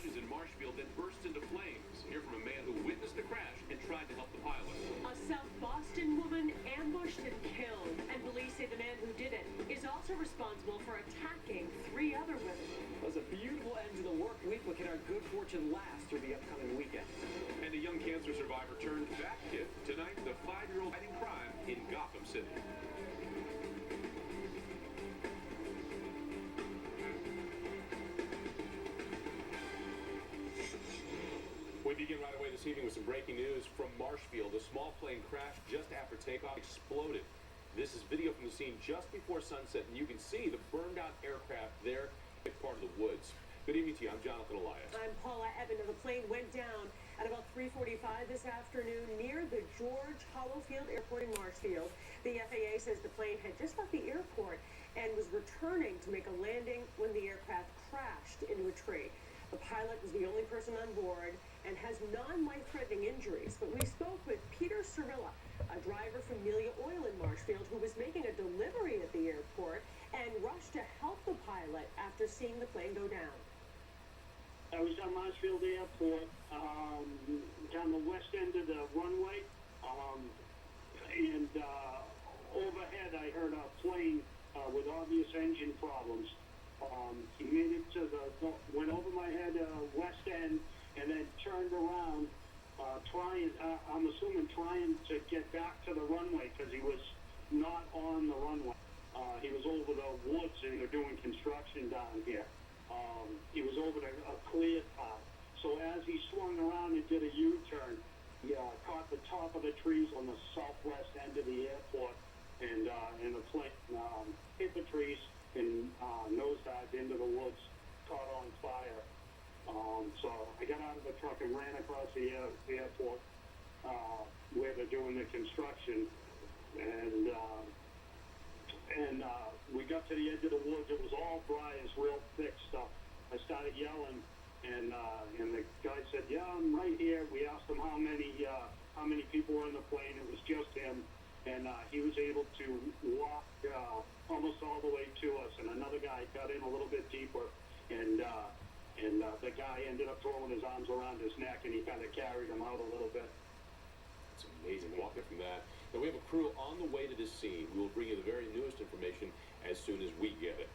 crashes in Marshfield, then bursts into flames. Hear from a man who witnessed the crash and tried to help the pilot. A South Boston woman ambushed and killed. And police say the man who did it is also responsible for attacking 3 other women. It was a beautiful end to the work week, but can our good fortune last through the upcoming weekend? And a young cancer survivor turned back kid. Tonight, the 5-year-old fighting crime in Gotham City. We begin right away this evening with some breaking news from Marshfield. A small plane crashed just after takeoff, exploded. This is video from the scene just before sunset, and you can see the burned out aircraft there in part of the woods. Good evening to you. I'm Johnathan Elias. I'm Paula. Ebben. The plane went down at about 3:45 this afternoon near the George Hollowfield Airport in Marshfield. The FAA says the plane had just left the airport and was returning to make a landing when the aircraft crashed into a tree. The pilot was the only person on board and has non-life-threatening injuries. But we spoke with Peter Cirilla, a driver from Amelia Oil in Marshfield, who was making a delivery at the airport and rushed to help the pilot after seeing the plane go down. I was at Marshfield Airport, down the west end of the runway, and overhead I heard a plane with obvious engine problems. He made it to went over my head, west end, and then turned around, I'm assuming trying to get back to the runway because he was not on the runway. He was over the woods and they're doing construction down here. He was over a clear path. So as he swung around and did a U-turn, he caught the top of the trees on the southwest end of the airport, and the plane hit the trees and nosedived into the woods, caught on fire. So I got out of the truck and ran across the airport where they're doing the construction, and we got to the edge of the woods. It was all briars, real thick stuff. I started yelling, and the guy said, "Yeah, I'm right here." We asked him how many people were in the plane. It was just him, and he was able to walk almost all the way to us. And another guy got in a little bit deeper, and the guy ended up throwing his arms around his neck, and he kind of carried him out a little bit. It's amazing walking from that. Now, we have a crew on the way to this scene. We will bring you the very newest information as soon as we get it.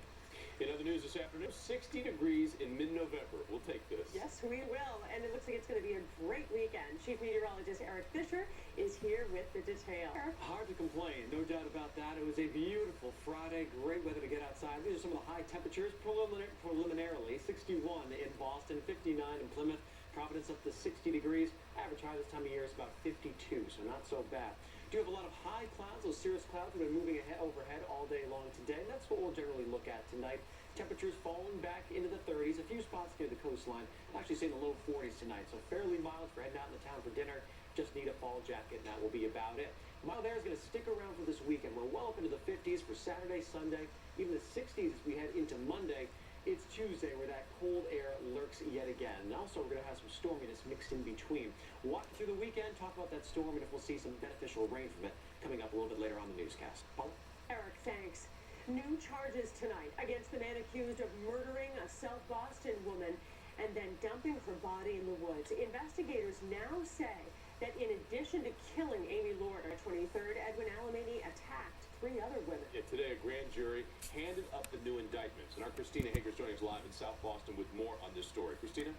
In other news this afternoon, 60 degrees in mid-November. We'll take this. Yes, we will. And it looks like it's going to be a great weekend. Chief Meteorologist Eric Fisher is here with the detail. Hard to complain, no doubt about that. It was a beautiful Friday, great weather to get outside. These are some of the high temperatures. Preliminarily, 61 in Boston, 59 in Plymouth, Providence up to 60 degrees. Average high this time of year is about 52, so not so bad. Do have a lot of high clouds, those cirrus clouds have been moving overhead all day long today, and that's what we'll generally look at tonight. Temperatures falling back into the 30s, a few spots near the coastline. Actually seeing the low 40s tonight, so fairly mild for heading out in the town for dinner. Just need a fall jacket, and that will be about it. Mild air is going to stick around for this weekend. We're well up into the 50s for Saturday, Sunday, even the 60s as we head into Monday. It's Tuesday where that cold air lurks yet again. And also, we're going to have some storminess mixed in between. Walk through the weekend, talk about that storm, and if we'll see some beneficial rain from it coming up a little bit later on the newscast. Paula? Eric, thanks. New charges tonight against the man accused of murdering a South Boston woman and then dumping her body in the woods. Investigators now say that in addition to killing Amy Lord on 23rd, Edwin Alamany attacked 3 other women. Yeah, today, a grand jury handed up the new indictments. And our Christina Hager's joining us live in South Boston with more on this story. Christina?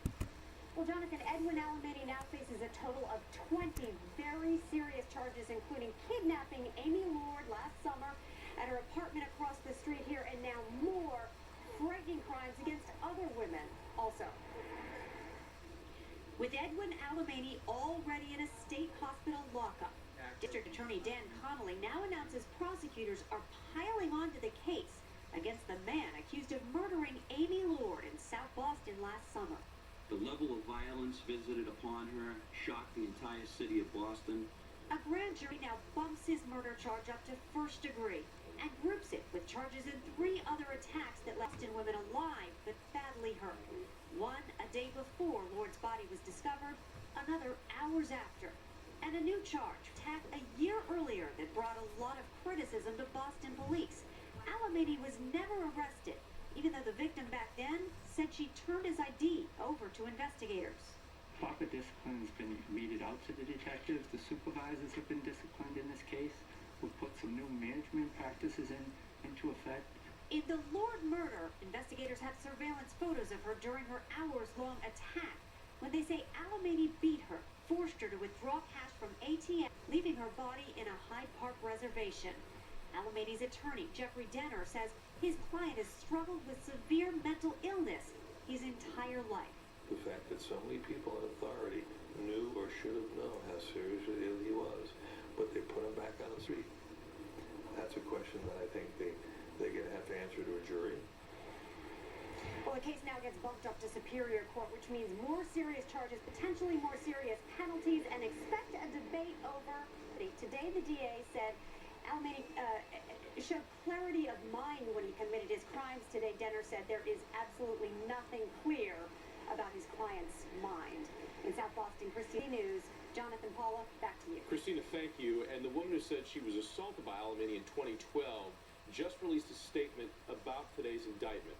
Well, Johnathan, Edwin Alamany now faces a total of 20 very serious charges, including kidnapping Amy Lord last summer at her apartment across the street here, and now more frightening crimes against other women also. With Edwin Alamany already in a state hospital lockup, District Attorney Dan Connolly now announces prosecutors are piling onto the case against the man accused of murdering Amy Lord in South Boston last summer. The level of violence visited upon her shocked the entire city of Boston. A grand jury now bumps his murder charge up to first degree and groups it with charges in 3 other attacks that left women alive but badly hurt. One a day before Lord's body was discovered, another hours after. And a new charge, attack a year earlier, that brought a lot of criticism to Boston police. Alamany was never arrested, even though the victim back then said she turned his ID over to investigators. Proper discipline has been meted out to the detectives. The supervisors have been disciplined in this case. We've put some new management practices into effect. In the Lord murder, investigators have surveillance photos of her during her hours-long attack when they say Alamany beat her, forced her to withdraw cash from ATM, leaving her body in a Hyde Park reservation. Alamany's attorney, Jeffrey Denner, says his client has struggled with severe mental illness his entire life. The fact that so many people in authority knew or should have known how seriously ill he was, but they put him back on the street. That's a question that I think they're going to have to answer to a jury. Well, the case now gets bumped up to Superior Court, which means more serious charges, potentially more serious penalties, and expect a debate over. Today, the DA said Alamany showed clarity of mind when he committed his crimes. Today, Denner said there is absolutely nothing clear about his client's mind. In South Boston, Christina News, Johnathan, Paula, back to you. Christina, thank you. And the woman who said she was assaulted by Alamany in 2012 just released a statement about today's indictment.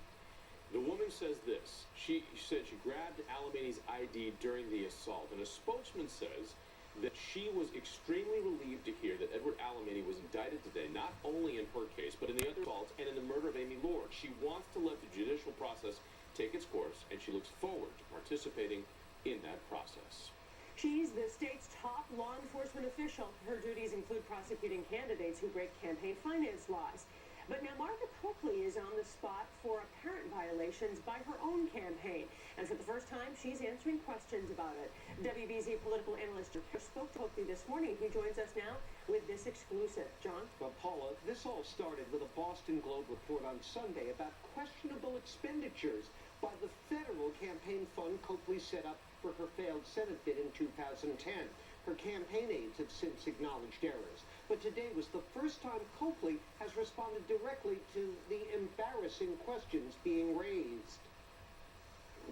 The woman says this. She said she grabbed Alamany's ID during the assault, and a spokesman says that she was extremely relieved to hear that Edward Alamany was indicted today, not only in her case, but in the other assaults and in the murder of Amy Lord. She wants to let the judicial process take its course, and she looks forward to participating in that process. She's the state's top law enforcement official. Her duties include prosecuting candidates who break campaign finance laws. But now Martha Coakley is on the spot for apparent violations by her own campaign. And for the first time, she's answering questions about it. WBZ political analyst spoke to Coakley this morning. He joins us now with this exclusive. John? Well, Paula, this all started with a Boston Globe report on Sunday about questionable expenditures by the federal campaign fund Coakley set up for her failed Senate bid in 2010. Her campaign aides have since acknowledged errors. But today was the first time Coakley has responded directly to the embarrassing questions being raised.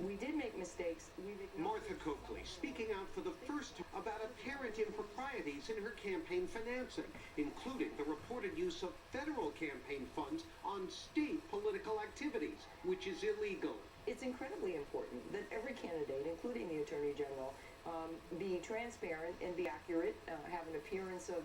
We did make mistakes. Martha Coakley speaking out for the first time about apparent improprieties in her campaign financing, including the reported use of federal campaign funds on state political activities, which is illegal. It's incredibly important that every candidate, including the Attorney General, be transparent and be accurate, have an appearance of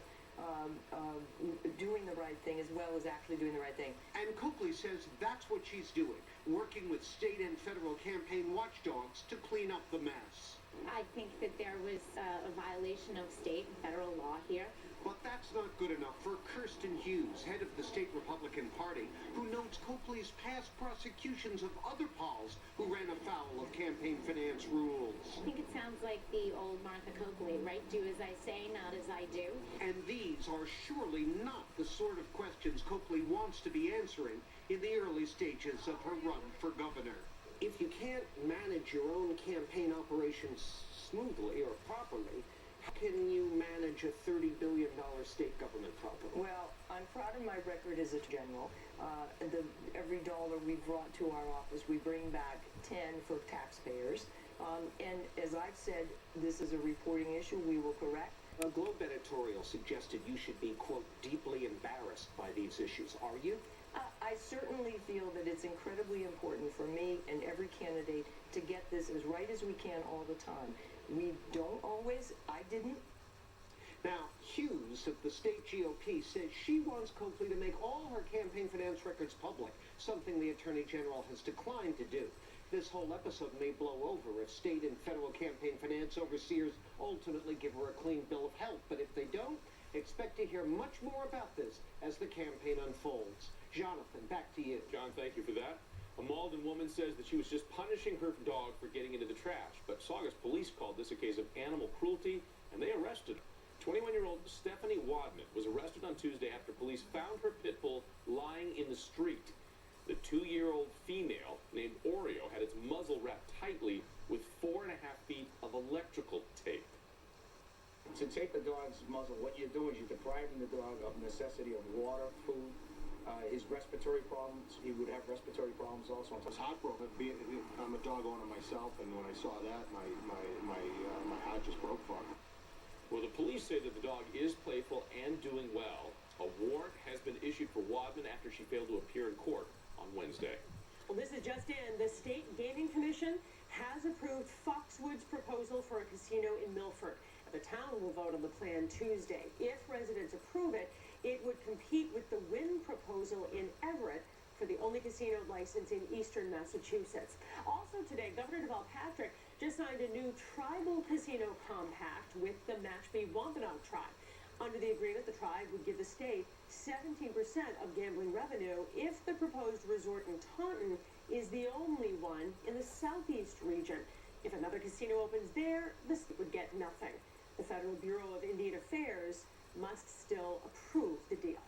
doing the right thing as well as actually doing the right thing. And Coakley says that's what she's doing, working with state and federal campaign watchdogs to clean up the mess. I think that there was a violation of state and federal law here. But that's not good enough for Kirsten Hughes, head of the state Republican Party, who notes Coakley's past prosecutions of other Pauls who ran afoul of campaign finance rules. I think it sounds like the old Martha Coakley, right? Do as I say, not as I do. And these are surely not the sort of questions Coakley wants to be answering in the early stages of her run for governor. If you can't manage your own campaign operations smoothly or properly, how can you manage a $30 billion state government properly? Well, I'm proud of my record as a general. Every dollar we brought to our office, we bring back 10 for taxpayers. And as I've said, this is a reporting issue we will correct. A Globe editorial suggested you should be, quote, deeply embarrassed by these issues. Are you? I certainly feel that it's incredibly important for me and every candidate to get this as right as we can all the time. We don't always. I didn't. Now, Hughes of the state GOP says she wants Coakley to make all her campaign finance records public, something the Attorney General has declined to do. This whole episode may blow over if state and federal campaign finance overseers ultimately give her a clean bill of health. But if they don't, expect to hear much more about this as the campaign unfolds. Johnathan, back to you. John, thank you for that. A Malden woman says that she was just punishing her dog for getting into the trash, but Saugus police called this a case of animal cruelty, and they arrested her. 21-year-old Stephanie Wadman was arrested on Tuesday after police found her pit bull lying in the street. The 2-year-old female, named Oreo, had its muzzle wrapped tightly with 4.5 feet of electrical tape. To tape the dog's muzzle, what you're doing is you're depriving the dog of necessity of water, food, his respiratory problems. He would have respiratory problems also. I was heartbroken. I'm a dog owner myself, and when I saw that, my heart just broke for him. Well, the police say that the dog is playful and doing well. A warrant has been issued for Wadman after she failed to appear in court on Wednesday. Well, this is just in. The state gaining has approved Foxwoods' proposal for a casino in Milford. The town will vote on the plan Tuesday. If residents approve it, it would compete with the Wynn proposal in Everett for the only casino license in eastern Massachusetts. Also today, Governor Deval Patrick just signed a new tribal casino compact with the Mashpee Wampanoag tribe. Under the agreement, the tribe would give the state 17% of gambling revenue if the proposed resort in Taunton is the only one in the southeast region. If another casino opens there, the state would get nothing. The Federal Bureau of Indian Affairs must still approve the deal.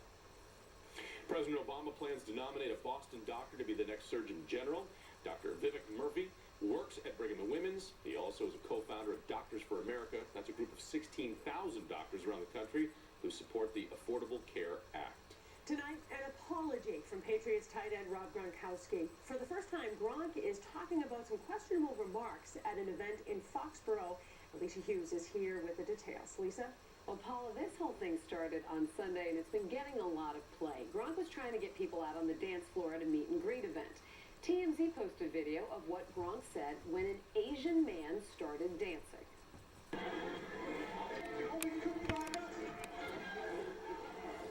President Obama plans to nominate a Boston doctor to be the next Surgeon General. Dr. Vivek Murphy works at Brigham and Women's. He also is a co-founder of Doctors for America. That's a group of 16,000 doctors around the country who support the Affordable Care Act. Tonight, an apology from Patriots tight end Rob Gronkowski. For the first time, Gronk is talking about some questionable remarks at an event in Foxborough. Alicia Hughes is here with the details. Lisa? Well, Paula, this whole thing started on Sunday, and it's been getting a lot of play. Gronk was trying to get people out on the dance floor at a meet and greet event. TMZ posted video of what Gronk said when an Asian man started dancing.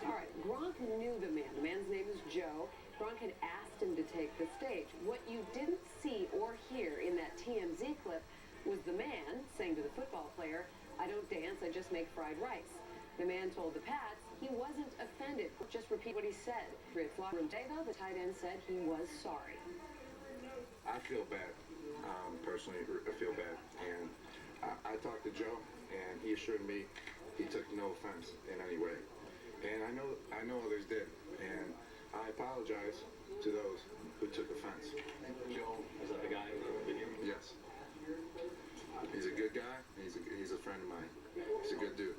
All right, Gronk knew the man. The man's name is Joe. Gronk had asked him to take the stage. What you didn't see or hear in that TMZ clip was the man saying to the football player, "I don't dance, I just make fried rice." The man told the Pats he wasn't offended. Just repeat what he said. Patriots locker room day, though, the tight end said he was sorry. I feel bad. Personally, I feel bad. And I talked to Joe, and he assured me he took no offense in any way. And I know others did. And I apologize to those who took offense. Joe, is that the guy in the video? Yes. He's a good guy. He's a friend of mine. He's a good dude.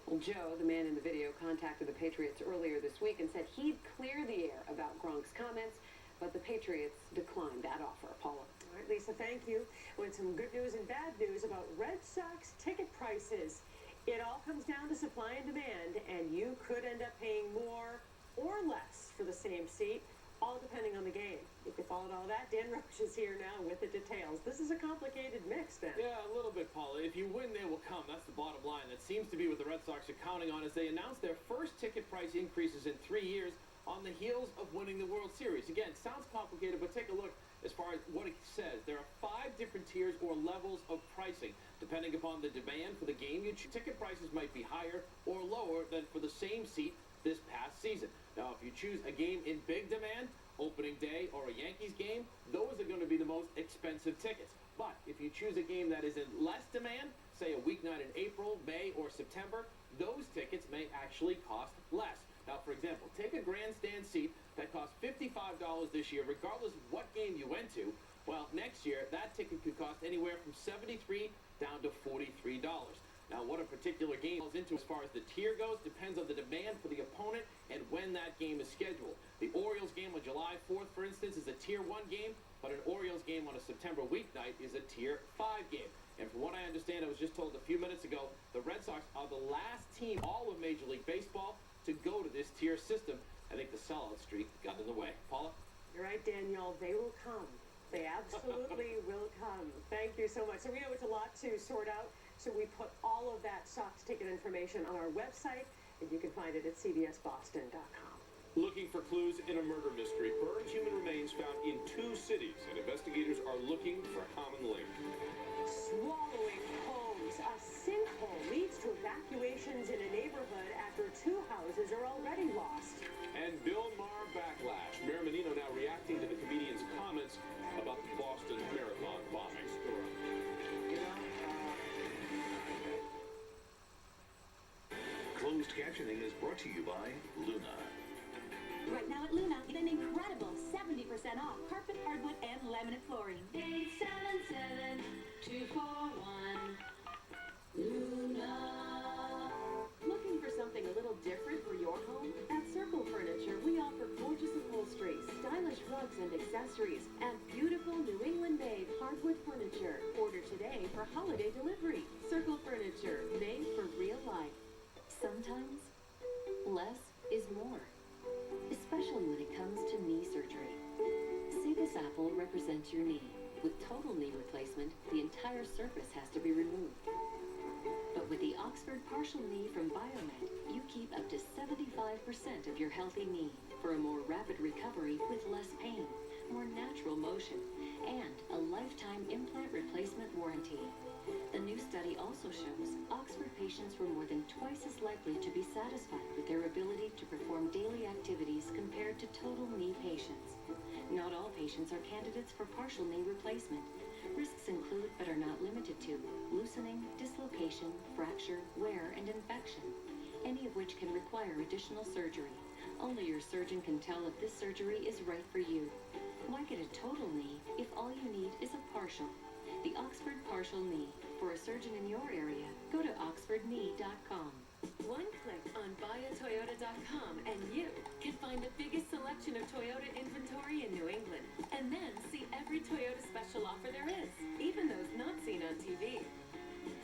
Well, Joe, the man in the video, contacted the Patriots earlier this week and said he'd clear the air about Gronk's comments, but the Patriots declined that offer. Paula. All right, Lisa, thank you. With some good news and bad news about Red Sox ticket prices. It all comes down to supply and demand, and you could end up paying more or less for the same seat, all depending on the game. If you followed all that, Dan Roche is here now with the details. This is a complicated mix, Dan. Yeah, a little bit, Paula. If you win, they will come. That's the bottom line. That seems to be what the Red Sox are counting on as they announce their first ticket price increases in 3 years on the heels of winning the World Series. Again, sounds complicated, but take a look as far as what it says. There are 5 different tiers or levels of pricing. Depending upon the demand for the game you choose, ticket prices might be higher or lower than for the same seat this past season. Now, if you choose a game in big demand, opening day or a Yankees game, those are going to be the most expensive tickets. But if you choose a game that is in less demand, say a weeknight in April, May, or September, those tickets may actually cost less. Now, for example, take a grandstand seat that cost $55 this year, regardless of what game you went to. Well, next year, that ticket could cost anywhere from $73 down to $43. Now, what a particular game goes into as far as the tier goes depends on the demand for the opponent and when that game is scheduled. The Orioles game on July 4th, for instance, is a Tier 1 game, but an Orioles game on a September weeknight is a Tier 5 game. And from what I understand, I was just told a few minutes ago, the Red Sox are the last team all of Major League Baseball to go to this tier system. I think the sellout streak got in the way. Paula? You're right, Danielle. They will come. They absolutely will come. Thank you so much. So we know it's a lot to sort out, so we put all of that Sox ticket information on our website, and you can find it at cbsboston.com. Looking for clues in a murder mystery. Burned human remains found in 2 cities, and investigators are looking for a common link. Swallowing homes. A sinkhole leads to evacuations in a neighborhood after 2 houses are already lost. And Bill Maher backlash. Mayor Menino now reacting to the comedian's comments about the Boston Marathon bombing. Closed captioning is brought to you by Luna. Right now at Luna, get an incredible 70% off carpet, hardwood, and laminate flooring. 877-241. Luna. Looking for something a little different for your home? At Circle Furniture, we offer gorgeous upholstery, stylish rugs and accessories, and beautiful New England-made hardwood furniture. Order today for holiday delivery. Circle Furniture, made for real life. Sometimes, less is more. Especially when it comes to knee surgery. See this apple represents your knee. With total knee replacement, the entire surface has to be removed. But with the Oxford Partial Knee from Biomet, you keep up to 75% of your healthy knee for a more rapid recovery with less pain, more natural motion, and a lifetime implant replacement warranty. The new study also shows Oxford patients were more than twice as likely to be satisfied with their ability to perform daily activities compared to total knee patients. Not all patients are candidates for partial knee replacement. Risks include, but are not limited to, loosening, dislocation, fracture, wear, and infection, any of which can require additional surgery. Only your surgeon can tell if this surgery is right for you. Why get a total knee if all you need is a partial? The Oxford Partial Knee. For a surgeon in your area, go to oxfordknee.com. One click on buyatoyota.com and you can find the biggest selection of Toyota inventory in New England. And then see every Toyota special offer there is, even those not seen on TV.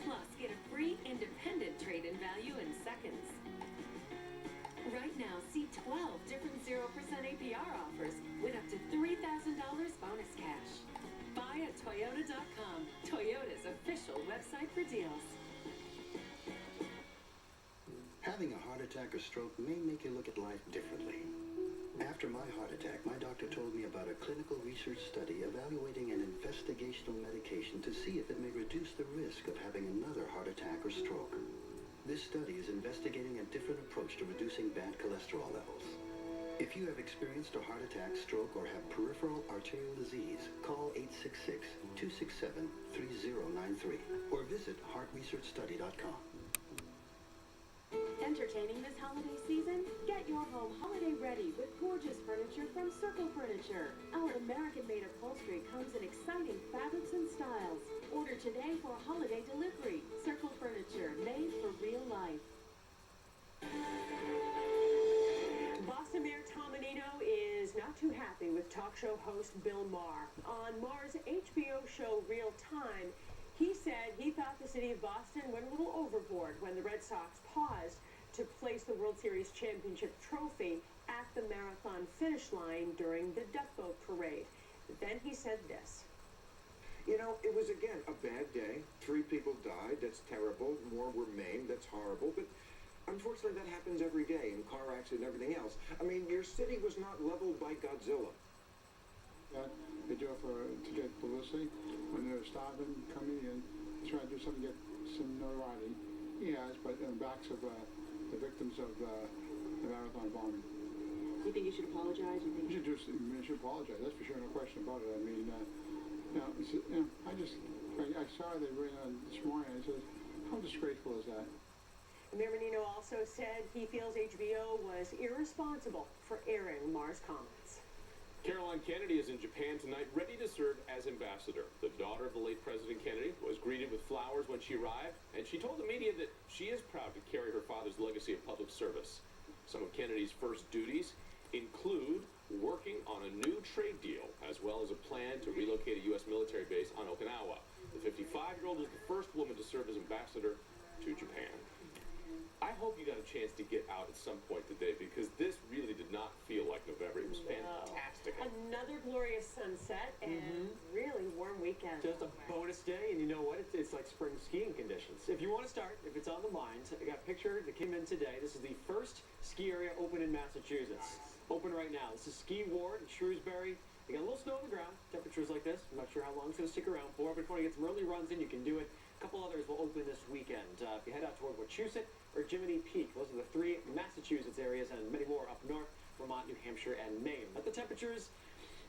Plus, get a free independent trade-in value in seconds. Right now, see 12 different 0% APR offers with up to $3,000 bonus cash. Buyatoyota.com, Toyota's official website for deals. Having a heart attack or stroke may make you look at life differently. After my heart attack, my doctor told me about a clinical research study evaluating an investigational medication to see if it may reduce the risk of having another heart attack or stroke. This study is investigating a different approach to reducing bad cholesterol levels. If you have experienced a heart attack, stroke, or have peripheral arterial disease, call 866-267-3093 or visit heartresearchstudy.com. Entertaining this holiday season? Get your home holiday ready with gorgeous furniture from Circle Furniture. Our American-made upholstery comes in exciting fabrics and styles. Order today for a holiday delivery. Circle Furniture, made for real life. Boston Mayor Tom Menino is not too happy with talk show host Bill Maher. On Maher's HBO show Real Time, he said he thought the city of Boston went a little overboard when the Red Sox paused to place the World Series championship trophy at the marathon finish line during the Duck Boat Parade. But then he said this. You know, it was, again, a bad day. 3 people died. That's terrible. More were maimed. That's horrible. But unfortunately, that happens every day in car accidents and everything else. I mean, your city was not leveled by Godzilla. They do it to get publicity. When they're stopping, coming in, trying to do something to get some notoriety. Yes, but in the backs of the victims of the marathon bombing. You think you should apologize? You should apologize. That's for sure, no question about it. I mean, I saw they were on this morning. I said, how disgraceful is that? Mayor Menino also said he feels HBO was irresponsible for airing Maher's comments. Caroline Kennedy is in Japan tonight, ready to serve as ambassador. The daughter of the late President Kennedy was greeted with flowers when she arrived, and she told the media that she is proud to carry her father's legacy of public service. Some of Kennedy's first duties include working on a new trade deal, as well as a plan to relocate a U.S. military base on Okinawa. The 55-year-old was the first woman to serve as ambassador to Japan. I hope you got a chance to get out at some point today, because this really did not feel like November. It was fantastic. Another glorious sunset and really warm weekend. Just a bonus day, and you know what? It's like spring skiing conditions. If you want to start, if it's on the mind, I got a picture that came in today. This is the first ski area open in Massachusetts. Open right now. This is Ski Ward in Shrewsbury. They got a little snow on the ground. Temperatures like this. I'm not sure how long it's going to stick around for, but if you want to get some early runs in, you can do it. A couple others will open this weekend. If you head out toward Wachusett or Jiminy Peak, those are the 3 Massachusetts areas, and many more up north, Vermont, New Hampshire, and Maine. But the temperatures,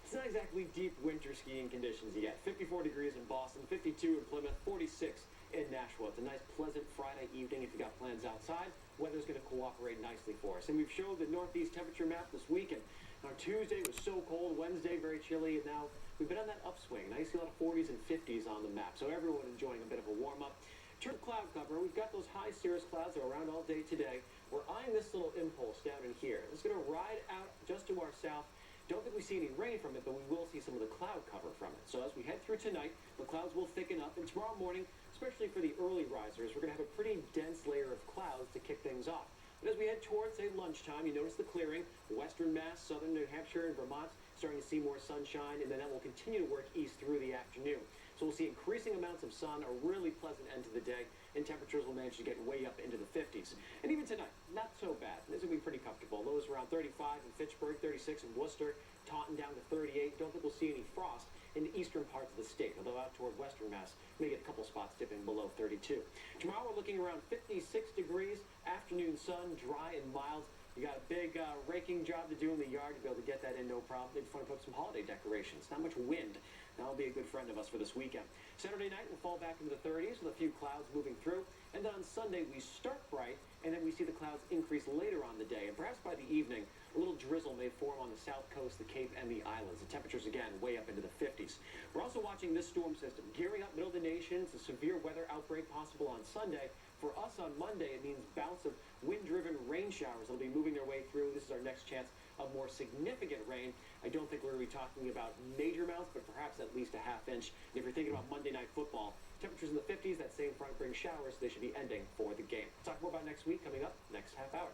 it's not exactly deep winter skiing conditions yet. 54 degrees in Boston, 52 in Plymouth, 46 in Nashua. It's a nice, pleasant Friday evening if you got plans outside. Weather's going to cooperate nicely for us. And we've showed the northeast temperature map this week, and our Tuesday was so cold, Wednesday very chilly, and now we've been on that upswing. Now you see a lot of 40s and 50s on the map, so everyone enjoying a bit of a warm-up. Turn cloud cover. We've got those high cirrus clouds that are around all day today. We're eyeing this little impulse down in here. It's going to ride out just to our south. Don't think we see any rain from it, but we will see some of the cloud cover from it. So as we head through tonight, the clouds will thicken up, and tomorrow morning, especially for the early risers, we're going to have a pretty dense layer of clouds to kick things off. But as we head towards, say, lunchtime, you notice the clearing. Western Mass, southern New Hampshire, and Vermont starting to see more sunshine, and then that will continue to work east through the afternoon. So we'll see increasing amounts of sun, a really pleasant end to the day, and temperatures will manage to get way up into the 50s. And even tonight, not so bad. This will be pretty comfortable. Lows around 35 in Fitchburg, 36 in Worcester, Taunton down to 38. Don't think we'll see any frost in the eastern parts of the state, although out toward western Mass, may get a couple spots dipping below 32. Tomorrow we're looking around 56 degrees, afternoon sun, dry and mild. You got a big raking job to do in the yard to be able to get that in, no problem. If you want to put some holiday decorations, not much wind. That'll be a good friend of us for this weekend. Saturday night, we'll fall back into the 30s with a few clouds moving through. And then on Sunday, we start bright, and then we see the clouds increase later on the day. And perhaps by the evening, a little drizzle may form on the south coast, the Cape, and the islands. The temperatures, again, way up into the 50s. We're also watching this storm system gearing up middle of the nation. It's a severe weather outbreak possible on Sunday. For us on Monday, it means bouts of wind-driven rain showers that'll be moving their way through. This is our next chance of more significant rain. I don't think we're going to be talking about major amounts, but perhaps at least a half inch. And if you're thinking about Monday Night Football, temperatures in the 50s, that same front brings showers. They should be ending for the game. Talk more about next week coming up next half hour.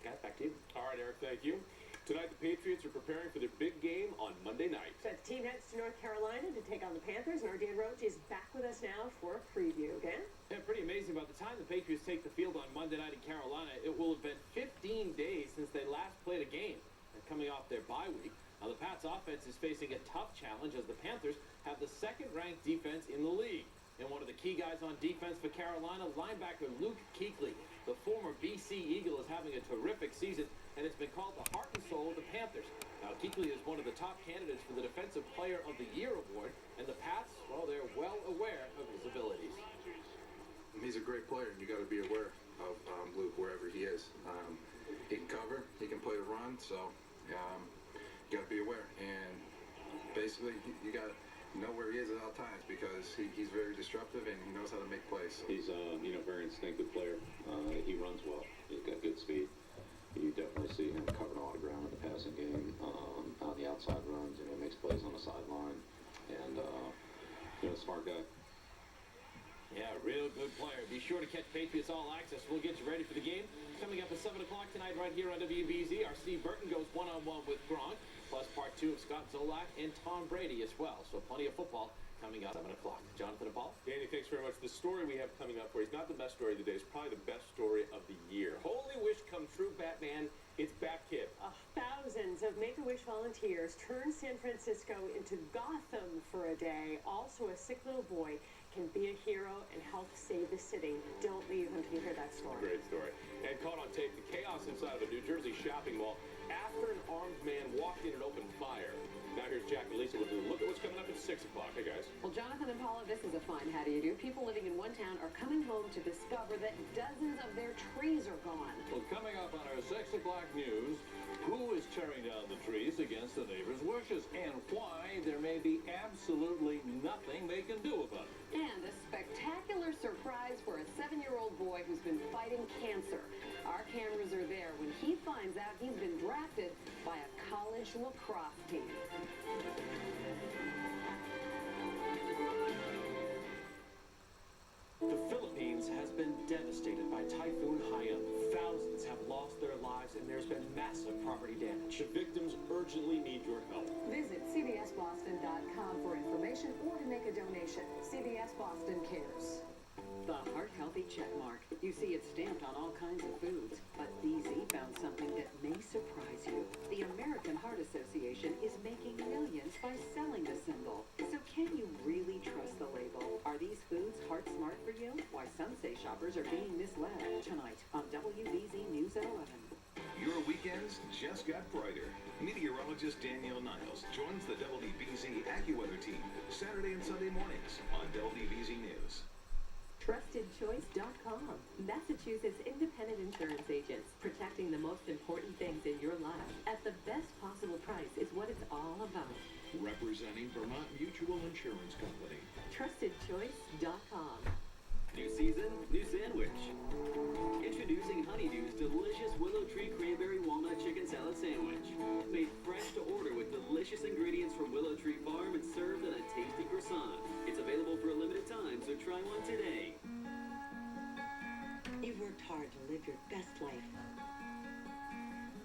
Guys, back to you. All right, Eric, thank you. Tonight, the Patriots are preparing for their big game on Monday night. So the team heads to North Carolina to take on the Panthers, and our Dan Roach is back with us now for a preview. Dan? Yeah, pretty amazing. By the time the Patriots take the field on Monday night in Carolina, it will have been 15 days since they last played a game. They're coming off their bye week. Now, the Pats' offense is facing a tough challenge as the Panthers have the second-ranked defense in the league. And one of the key guys on defense for Carolina, linebacker Luke Kuechly. The former BC Eagle is having a terrific season, and it's been called the heart and soul of the Panthers. Now, Kuechly is one of the top candidates for the Defensive Player of the Year award, and the Pats, well, they're well aware of his abilities. He's a great player, and you got to be aware of Luke wherever he is. He can cover, he can play the run, so you got to be aware. And basically, you got to know where he is at all times because he's very disruptive and he knows how to make plays. He's very instinctive player. He runs well. He's got good speed. You definitely see him covering a lot of ground in the passing game. On the outside runs, makes plays on the sideline, and smart guy. Yeah, real good player. Be sure to catch Patriots All Access. We'll get you ready for the game. Coming up at 7 o'clock tonight right here on WBZ, our Steve Burton goes one-on-one with Gronk, plus part 2 of Scott Zolak and Tom Brady as well. So plenty of football coming up at 7 o'clock. Johnathan and Paula? Danny, thanks very much. The story we have coming up for you is not the best story of the day. It's probably the best story of the year. Holy wish come true, Batman. It's Bat Kid. Thousands of Make-A-Wish volunteers turned San Francisco into Gotham for a day. Also, a sick little boy can be a hero and help save the city. Don't leave until you hear that story. Great story. And caught on tape, the chaos inside of a New Jersey shopping mall after an armed man walked in and opened fire. Now here's Jack and Lisa with a look at what's coming up at 6 o'clock. Hey, guys. Well, Johnathan and Paula, this is a fun how do you do. People living in one town are coming home to discover that dozens of their trees are gone. Well, coming up on our 6 o'clock news, who is tearing down the trees against the neighbor's wishes and why there may be absolutely nothing they can do about it. And a spectacular surprise for a 7-year-old boy who's been fighting cancer. Our cameras are there when he finds out he's been drafted by a college lacrosse team. The Philippines has been devastated by Typhoon Haiyan. Thousands have lost their lives and there's been massive property damage. The victims urgently need your help. Visit cbsboston.com for information or to make a donation. CBS Boston cares. The Heart Healthy checkmark. You see it stamped on all kinds of foods. But BZ found something that may surprise you. The American Heart Association is making millions by selling the symbol. So can you really trust the label? Are these foods heart smart for you? Why some say shoppers are being misled. Tonight on WBZ News at 11. Your weekends just got brighter. Meteorologist Danielle Niles joins the WBZ AccuWeather team Saturday and Sunday mornings on WBZ News. TrustedChoice.com, Massachusetts independent insurance agents, protecting the most important things in your life at the best possible price is what it's all about. Representing Vermont Mutual Insurance Company. TrustedChoice.com. New season, new sandwich. Introducing Honeydew's delicious Willow Tree Cranberry Walnut Chicken Salad Sandwich. Made fresh to order with delicious ingredients from Willow Tree Farm and served on a tasty croissant. It's available for a limited time, so try one today. You've worked hard to live your best life.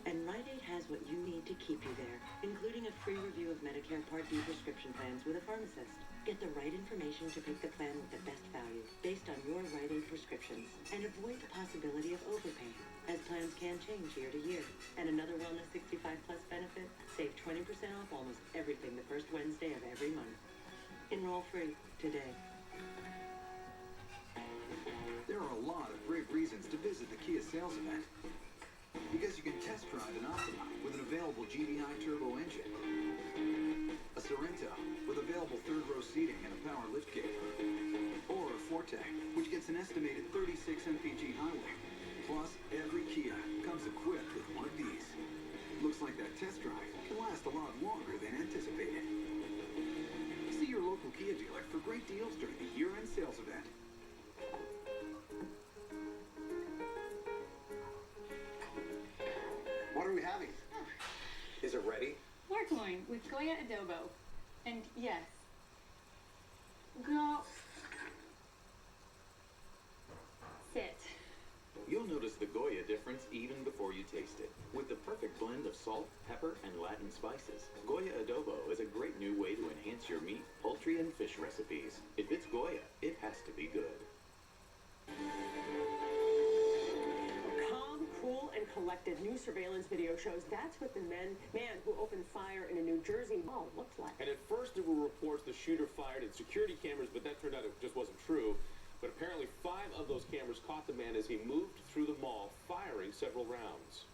And Rite Aid has what you need to keep you there. including a free review of Medicare Part D prescription plans with a pharmacist. Get the right information to pick the plan with the best value based on your Rite Aid prescriptions and avoid the possibility of overpaying, as plans can change year to year. And another Wellness 65 Plus benefit, save 20% off almost everything the first Wednesday of every month. Enroll free today. There are a lot of great reasons to visit the Kia sales event. Because you can test drive an Optima with an available GDI turbo engine, a Sorento with available third-row seating and a power liftgate, or a Forte, which gets an estimated 36 mpg highway. Plus, every Kia comes equipped with one of these. Looks like that test drive can last a lot longer than anticipated. See your local Kia dealer for great deals during the year-end sales event. What are we having? Is it ready? Larkloin with Goya adobo. And yes, go sit. You'll notice the Goya difference even before you taste it. With the perfect blend of salt, pepper, and Latin spices, Goya adobo is a great new way to enhance your meat, poultry, and fish recipes. If it's Goya, it has to be good. Calm, cool, and collected. New surveillance video shows that's what the man who opened fire in a New Jersey mall looked like. And at first there were reports the shooter fired at security cameras, but that turned out it just wasn't true. But apparently 5 of those cameras caught the man as he moved through the mall, firing several rounds.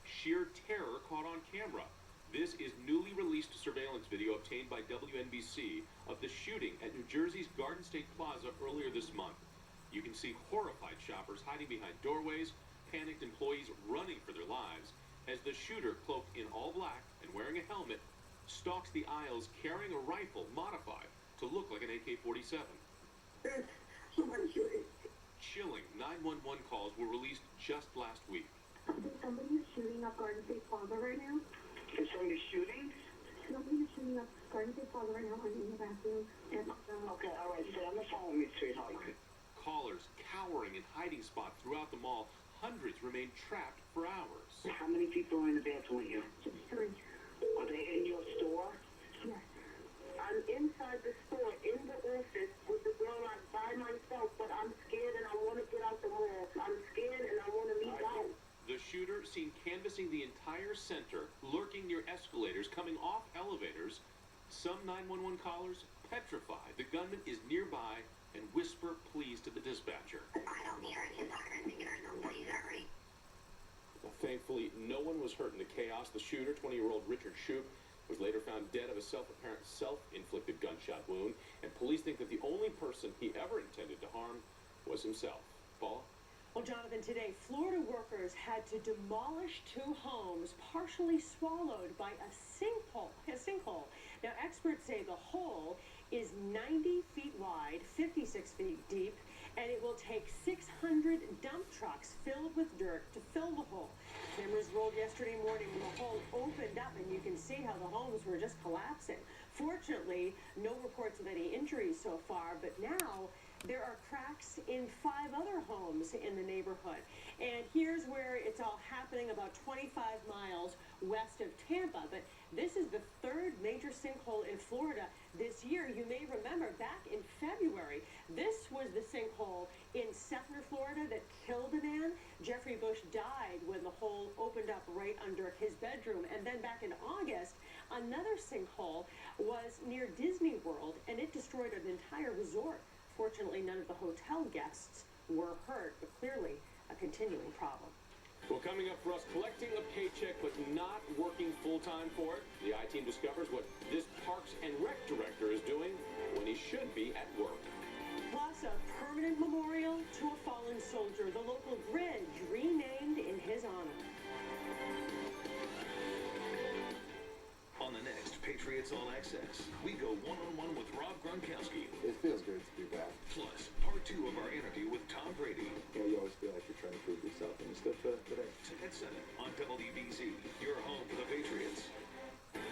Sheer terror caught on camera. This is newly released surveillance video obtained by WBZ of the shooting at New Jersey's Garden State Plaza earlier this month. You can see horrified shoppers hiding behind doorways, panicked employees running for their lives, as the shooter, cloaked in all black and wearing a helmet, stalks the aisles carrying a rifle modified to look like an AK-47. Chilling 911 calls were released just last week. Somebody's shooting up Garden State Plaza right now. Is somebody shooting? Somebody's shooting up Garden State Plaza right now. I'm in the bathroom. And, Okay, all right, stay on the phone with me, sweetheart. Callers cowering in hiding spots throughout the mall. Hundreds remained trapped for hours. How many people are in the bathroom with you? Just 3. Are they in your store? Yes. I'm inside the store, in the office, with the girl I'm by myself, but I'm scared and I want to get out the mall. I'm scared and I want to leave out. The shooter seen canvassing the entire center, lurking near escalators, coming off elevators. Some 911 callers petrified the gunman is nearby and whisper pleas to the dispatcher. I don't hear any siren here, nobody hurry. Well, thankfully, no one was hurt in the chaos. The shooter, 20-year-old Richard Shoup, was later found dead of a apparent self-inflicted gunshot wound, and police think that the only person he ever intended to harm was himself. Paula? Well, Johnathan, today, Florida workers had to demolish 2 homes partially swallowed by a sinkhole. Now, experts say the hole is 90 feet wide, 56 feet deep, and it will take 600 dump trucks filled with dirt to fill the hole. Cameras rolled yesterday morning when the hole opened up, and you can see how the homes were just collapsing. Fortunately, no reports of any injuries so far, but now there are cracks in 5 other homes in the neighborhood. And here's where it's all happening, about 25 miles west of Tampa. But this is the 3rd major sinkhole in Florida this year. You may remember back in February, this was the sinkhole in Seffner, Florida that killed a man. Jeffrey Bush died when the hole opened up right under his bedroom. And then back in August, another sinkhole was near Disney World, and it destroyed an entire resort. Fortunately, none of the hotel guests were hurt, but clearly a continuing problem. Well, coming up for us, collecting a paycheck but not working full-time for it. The I-Team discovers what this Parks and Rec director is doing when he should be at work. Plus, a permanent memorial to a fallen soldier. The local bridge renamed in his honor. On the next Patriots All Access, we go one-on-one with Rob Gronkowski. It feels good to be back. Plus, part 2 of our interview with Tom Brady. You always feel like you're trying to prove yourself, and you stood for that today. At 7 on WBZ, your home for the Patriots.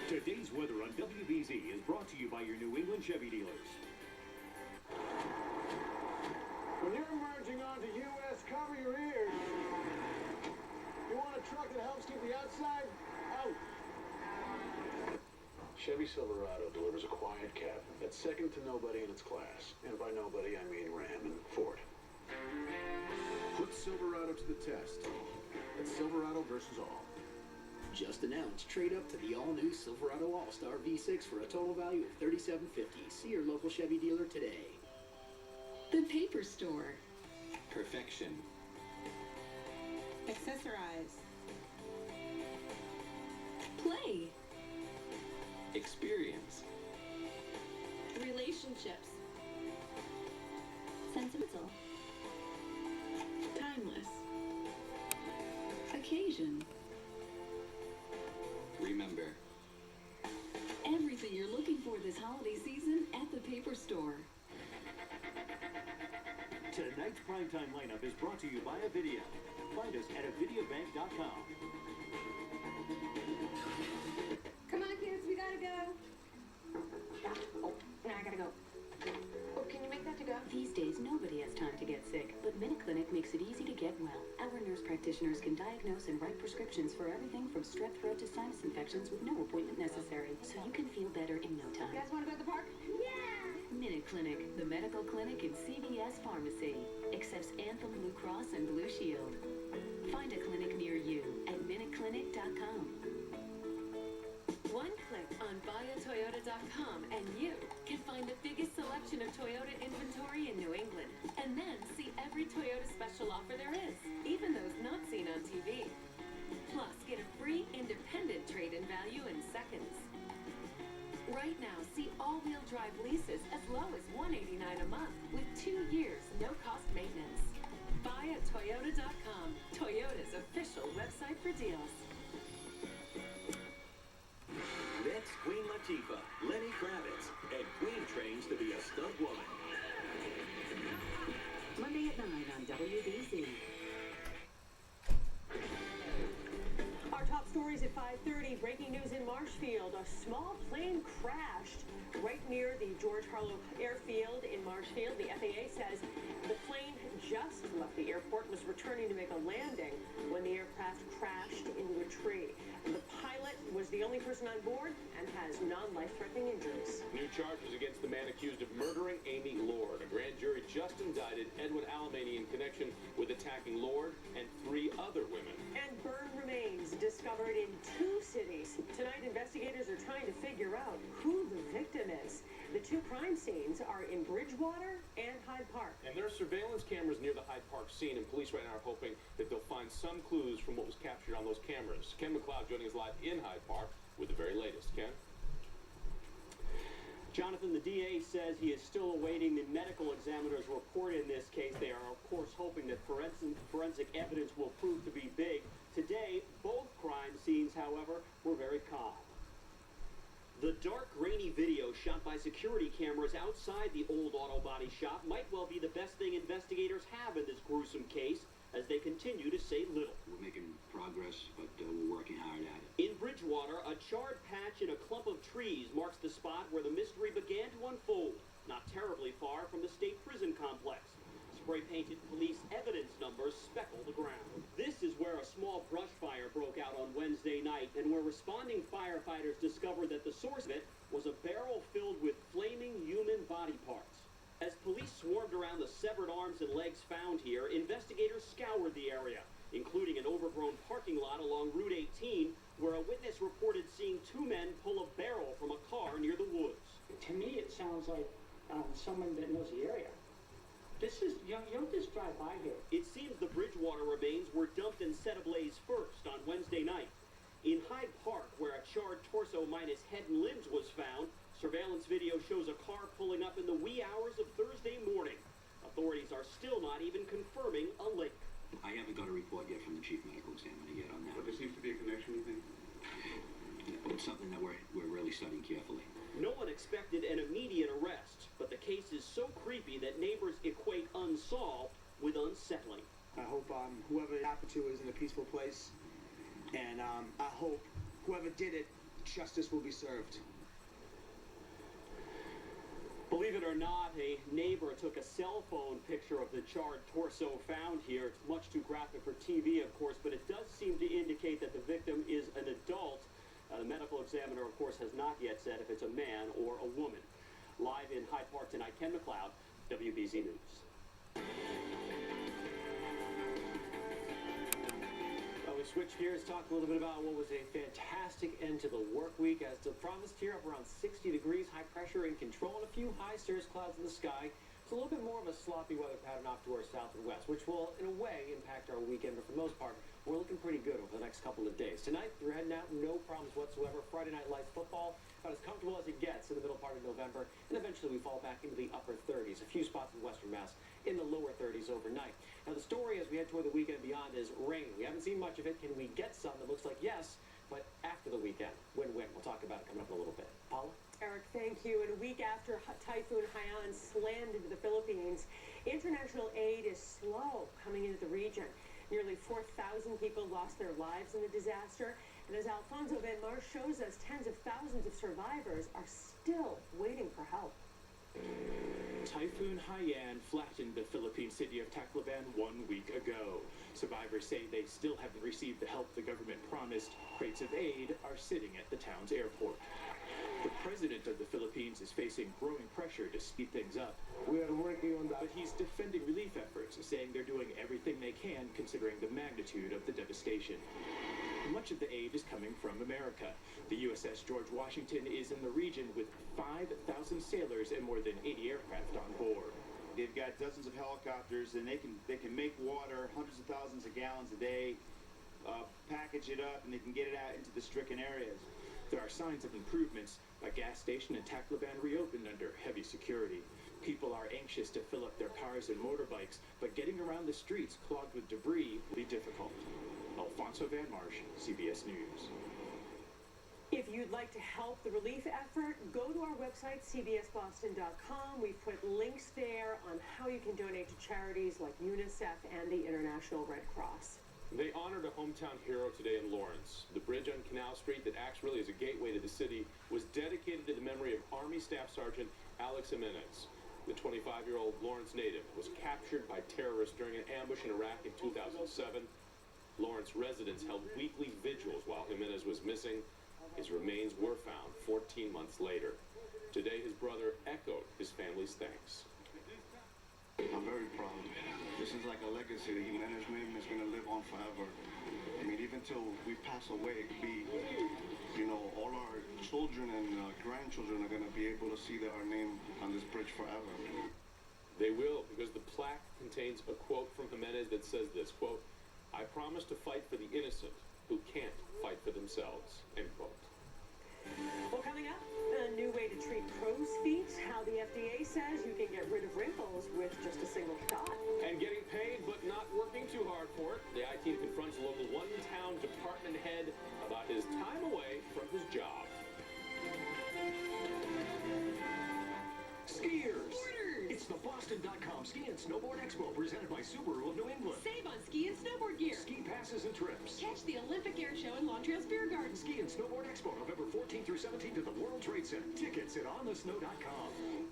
Today's weather on WBZ is brought to you by your New England Chevy dealers. When you're merging onto US, cover your ears. You want a truck that helps keep the outside out. Chevy Silverado delivers a quiet cab that's second to nobody in its class. And by nobody, I mean Ram and Ford. Put Silverado to the test. It's Silverado versus all. Just announced, trade up to the all-new Silverado All-Star V6 for a total value of $37.50. See your local Chevy dealer today. The Paper Store. Perfection. Accessorize. Play. Experience. Relationships. Sentimental. Timeless. Occasion. Remember. Everything you're looking for this holiday season at the Paper Store. Tonight's primetime lineup is brought to you by Avideo. Find us at avideobank.com. Come on, kids, we gotta go. Oh, now I gotta go. Oh, can you make that to go? These days, nobody has time to get sick, but MinuteClinic makes it easy to get well. Our nurse practitioners can diagnose and write prescriptions for everything from strep throat to sinus infections with no appointment necessary, so you can feel better in no time. You guys wanna go to the park? Yeah! MinuteClinic, the medical clinic in CVS Pharmacy. Accepts Anthem Blue Cross and Blue Shield. Find a clinic near you at MinuteClinic.com. One click on buyatoyota.com and you can find the biggest selection of Toyota inventory in New England. And then see every Toyota special offer there is, even those not seen on TV. Plus, get a free independent trade-in value in seconds. Right now, see all-wheel drive leases as low as $189 a month with 2 years, no-cost maintenance. Buyatoyota.com, Toyota's official website for deals. Next, Queen Latifah, Lenny Kravitz, and Queen trains to be a stunt woman. Monday at 9 on WBZ. Our top stories at 5:30. Breaking news in Marshfield. A small plane crashed right near the George Harlow Airfield in Marshfield. The FAA says the plane just left the airport and was returning to make a landing when the aircraft crashed into a tree. The pilot was the only person on board and has non-life-threatening injuries. New charges against the man accused of murdering Amy Lord. A grand jury just indicted Edwin Alamany in connection with attacking Lord and 3 other women. And burned remains discovered in 2 cities. Tonight, investigators are trying to figure out who the victim is. The 2 crime scenes are in Bridgewater and Hyde Park. And there are surveillance cameras near the Hyde Park scene, and police right now are hoping that they'll find some clues from what was captured on those cameras. Ken McLeod joining us live in Hyde Park with the very latest. Ken? Johnathan, the DA says he is still awaiting the medical examiner's report in this case. They are, of course, hoping that forensic evidence will prove to be big. Today, both crime scenes, however, were very calm. The dark, grainy video shot by security cameras outside the old auto body shop might well be the best thing investigators have in this gruesome case, as they continue to say little. We're making progress, but we're working hard at it. In Bridgewater, a charred patch in a clump of trees marks the spot where the mystery began to unfold, not terribly far from the state prison complex. Spray-painted police evidence numbers speckle the ground. This is where a small brush fire broke out on Wednesday night, and where responding firefighters discovered that the source of it was a barrel filled with flaming human body parts. As police swarmed around the severed arms and legs found here, investigators scoured the area, including an overgrown parking lot along Route 18, where a witness reported seeing 2 men pull a barrel from a car near the woods. To me, it sounds like someone that knows the area. This is, you don't just drive by here. It seems the Bridgewater remains were dumped and set ablaze first on Wednesday night. In Hyde Park, where a charred torso minus head and limbs was found, surveillance video shows a car pulling up in the wee hours of Thursday morning. Authorities are still not even confirming a link. I haven't got a report yet from the chief medical examiner yet on that. But there seems to be a connection, you think? It's something that we're really studying carefully. No one expected an immediate arrest, but the case is so creepy that neighbors equate unsolved with unsettling. I hope whoever it happened to is in a peaceful place, and I hope whoever did it, justice will be served. Believe it or not, a neighbor took a cell phone picture of the charred torso found here. It's much too graphic for TV, of course, but it does seem to indicate that the victim is an adult. The medical examiner, of course, has not yet said if it's a man or a woman. Live in Hyde Park tonight, Ken McLeod, WBZ News. We switch gears, talk a little bit about what was a fantastic end to the work week. As promised here, up around 60 degrees, high pressure in control, and a few high cirrus clouds in the sky. It's a little bit more of a sloppy weather pattern off to our south and west, which will, in a way, impact our weekend, but for the most part, we're looking pretty good over the next couple of days. Tonight, we're heading out, no problems whatsoever. Friday Night Lights football, about as comfortable as it gets in the middle part of November, and eventually we fall back into the upper 30s. A few spots in western Mass in the lower 30s overnight. Now, the story as we head toward the weekend and beyond is rain. We haven't seen much of it. Can we get some? It looks like yes, but after the weekend. Win-win. We'll talk about it coming up in a little bit. Paula? Eric, thank you. And a week after Typhoon Haiyan slammed into the Philippines, international aid is slow coming into the region. Nearly 4,000 people lost their lives in the disaster. And as Alfonso Van Marsh shows us, tens of thousands of survivors are still waiting for help. Typhoon Haiyan flattened the Philippine city of Tacloban 1 week ago. Survivors say they still haven't received the help the government promised. Crates of aid are sitting at the town's airport. The president of the Philippines is facing growing pressure to speed things up. We are working on that. But he's defending relief efforts, saying they're doing everything they can considering the magnitude of the devastation. Much of the aid is coming from America. The USS George Washington is in the region with 5,000 sailors and more than 80 aircraft on board. They've got dozens of helicopters, and they can make water, hundreds of thousands of gallons a day, package it up, and they can get it out into the stricken areas. There are signs of improvements. A gas station in Tacloban reopened under heavy security. People are anxious to fill up their cars and motorbikes, but getting around the streets clogged with debris will be difficult. Alfonso Van Marsh, CBS News. If you'd like to help the relief effort, go to our website, cbsboston.com. We've put links there on how you can donate to charities like UNICEF and the International Red Cross. They honored a hometown hero today in Lawrence. The bridge on Canal Street that acts really as a gateway to the city was dedicated to the memory of Army Staff Sergeant Alex Jimenez. The 25-year-old Lawrence native was captured by terrorists during an ambush in Iraq in 2007. Lawrence residents held weekly vigils while Jimenez was missing. His remains were found 14 months later. Today, his brother echoed his family's thanks. I'm very proud. This is like a legacy. Jimenez's name is going to live on forever. I mean, even till we pass away, it could be, you know, all our children and grandchildren are going to be able to see our name on this bridge forever. They will, because the plaque contains a quote from Jimenez that says this, quote, "I promise to fight for the innocent who can't fight for themselves," end quote. Well, coming up, a new way to treat crow's feet, how the FDA says you can get rid of wrinkles with just a single shot. And getting paid but not working too hard for it, the I-Team confronts a local one-town department head about his time away from his job. Skiers! It's the Boston.com Ski and Snowboard Expo presented by Subaru of New England. Save on ski and snowboard gear. Ski passes and trips. Catch the Olympic Air Show in Long Trail Beer Garden. Ski and Snowboard Expo November 14th through 17th at the World Trade Center. Tickets at onthesnow.com.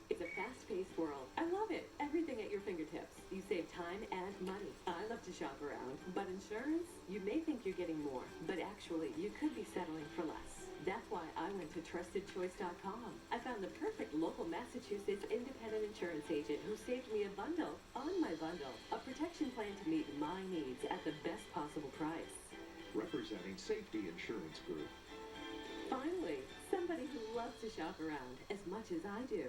It's a fast-paced world. I love it. Everything at your fingertips. You save time and money. I love to shop around. But insurance? You may think you're getting more, but actually, you could be settling for less. That's why I went to TrustedChoice.com. I found the perfect local Massachusetts independent insurance agent who saved me a bundle on my bundle. A protection plan to meet my needs at the best possible price. Representing Safety Insurance Group. Finally, somebody who loves to shop around as much as I do.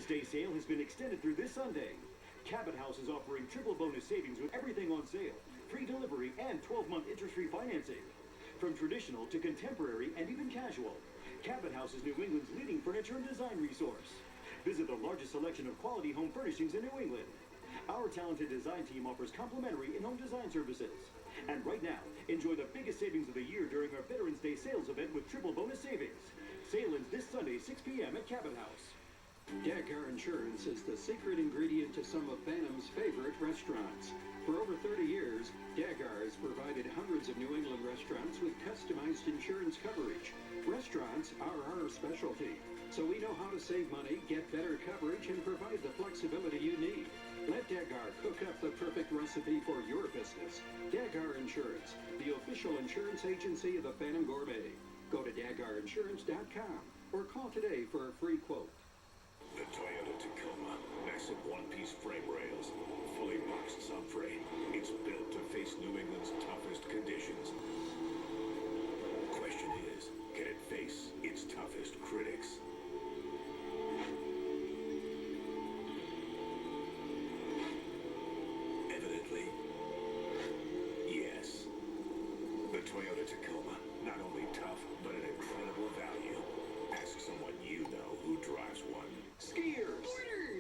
Day sale has been extended through this Sunday. Cabot House is offering triple bonus savings with everything on sale, free delivery, and 12-month interest-free financing. From traditional to contemporary and even casual, Cabot House is New England's leading furniture and design resource. Visit the largest selection of quality home furnishings in New England. Our talented design team offers complimentary in-home design services. And right now, enjoy the biggest savings of the year during our Veterans Day sales event with triple bonus savings. Sale ends this Sunday, 6 p.m. at Cabot House. Daggar Insurance is the secret ingredient to some of Bantam's favorite restaurants. For over 30 years, Daggar has provided hundreds of New England restaurants with customized insurance coverage. Restaurants are our specialty, so we know how to save money, get better coverage, and provide the flexibility you need. Let Daggar cook up the perfect recipe for your business. Daggar Insurance, the official insurance agency of the Bantam Gourmet. Go to daggarinsurance.com or call today for a free quote. The Toyota Tacoma. Massive one-piece frame rails. Fully boxed subframe. It's built to face New England's toughest conditions. Question is, can it face its toughest critics? Evidently, yes. The Toyota Tacoma. Not only tough, but an incredible value. Ask someone you know who drives one. Skiers!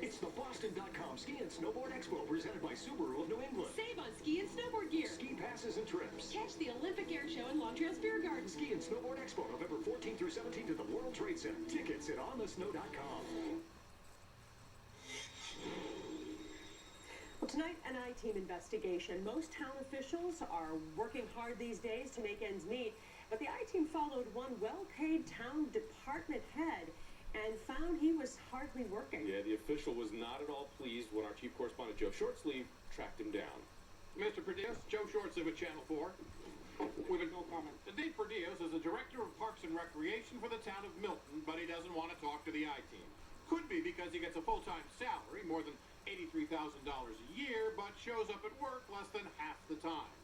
It's the Boston.com Ski and Snowboard Expo presented by Subaru of New England. Save on ski and snowboard gear. Ski passes and trips. Catch the Olympic Air Show in Long Trail Spirit Gardens. Ski and Snowboard Expo, November 14th through 17th at the World Trade Center. Tickets at onthesnow.com. Well, tonight, an I-Team investigation. Most town officials are working hard these days to make ends meet, but the I-Team followed one well-paid town department head and found he was hardly working. Yeah, the official was not at all pleased when our chief correspondent, Joe Shortsleeve, tracked him down. Mr. Perdios, Joe Shortsleeve with Channel 4. With no comment. Dave Perdios is the director of Parks and Recreation for the town of Milton, but he doesn't want to talk to the I-Team. Could be because he gets a full-time salary, more than $83,000 a year, but shows up at work less than half the time.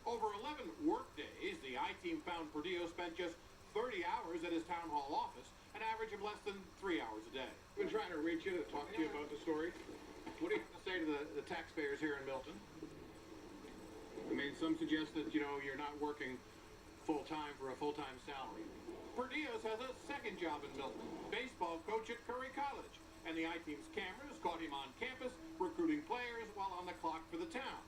Over 11 work days, the I-Team found Perdios spent just 30 hours at his town hall office, an average of less than 3 hours a day. We've been trying to reach you to talk to you about the story. What do you have to say to the taxpayers here in Milton? I mean, some suggest that, you're not working full-time for a full-time salary. Perdios has a second job in Milton, baseball coach at Curry College. And the I-Team's cameras caught him on campus recruiting players while on the clock for the town.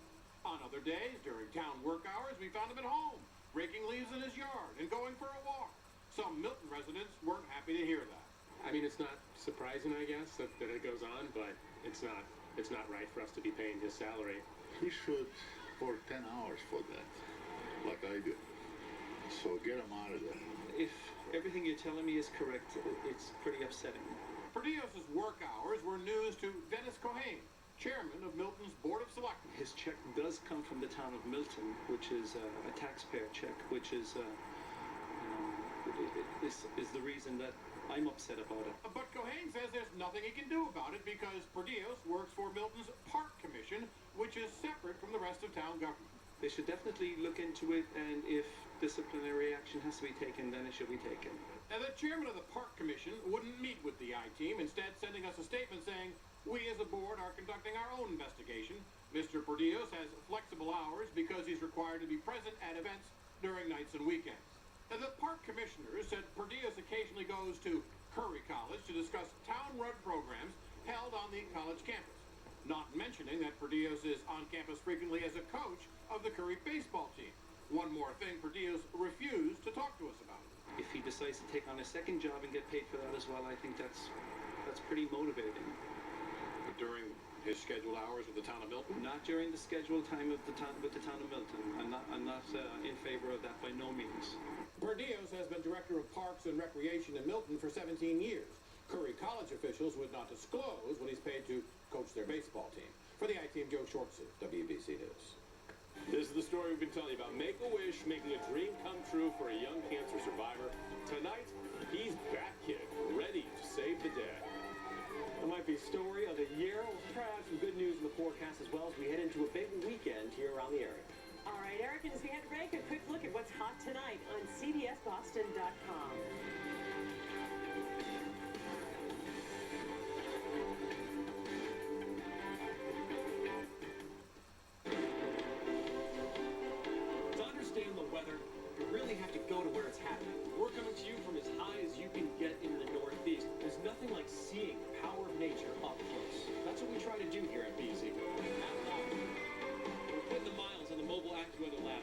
On other days, during town work hours, we found him at home, raking leaves in his yard and going for a walk. Some Milton residents weren't happy to hear that. I mean, it's not surprising, I guess, that it goes on, but it's not right for us to be paying his salary. He should work 10 hours for that, like I do. So get him out of there. If everything you're telling me is correct, it's pretty upsetting. Perdios' work hours were news to Dennis Cohane, chairman of Milton's Board of Selectmen. His check does come from the town of Milton, which is a taxpayer check, which is is the reason that I'm upset about it. But Cohane says there's nothing he can do about it because Perdios works for Milton's Park Commission, which is separate from the rest of town government. They should definitely look into it, and if disciplinary action has to be taken, then it should be taken. Now, the chairman of the Park Commission wouldn't meet with the I-Team, instead sending us a statement saying, we as a board are conducting our own investigation. Mr. Perdios has flexible hours because he's required to be present at events during nights and weekends. Now, the Park Commissioners said Perdios occasionally goes to Curry College to discuss town-run programs held on the college campus. Not mentioning that Perdios is on campus frequently as a coach of the Curry baseball team. One more thing Perdios refused to talk to us about. If he decides to take on a second job and get paid for that as well, I think that's pretty motivating. During his scheduled hours with the town of Milton? Not during the scheduled time of the town with the town of Milton. I'm not in favor of that by no means. Perdios has been director of Parks and Recreation in Milton for 17 years. Curry College officials would not disclose when he's paid to coach their baseball team. For the I-Team, Joe Shortsleeve, WBZ News. This is the story we've been telling you about. Make-A-Wish making a dream come true for a young cancer survivor. Tonight, he's back, kid, ready to save the day. It might be story of the year. We'll try out some good news in the forecast as well as we head into a big weekend here around the area. All right, Eric, and as we head to break, a quick look at what's hot tonight on CBSBoston.com. To understand the weather, you really have to go to where it's happening. We're coming to you from as high as you can get in the Northeast. There's nothing like seeing the power of nature up close. That's what we try to do here at BZ. We're putting the miles on the mobile AccuWeather lab.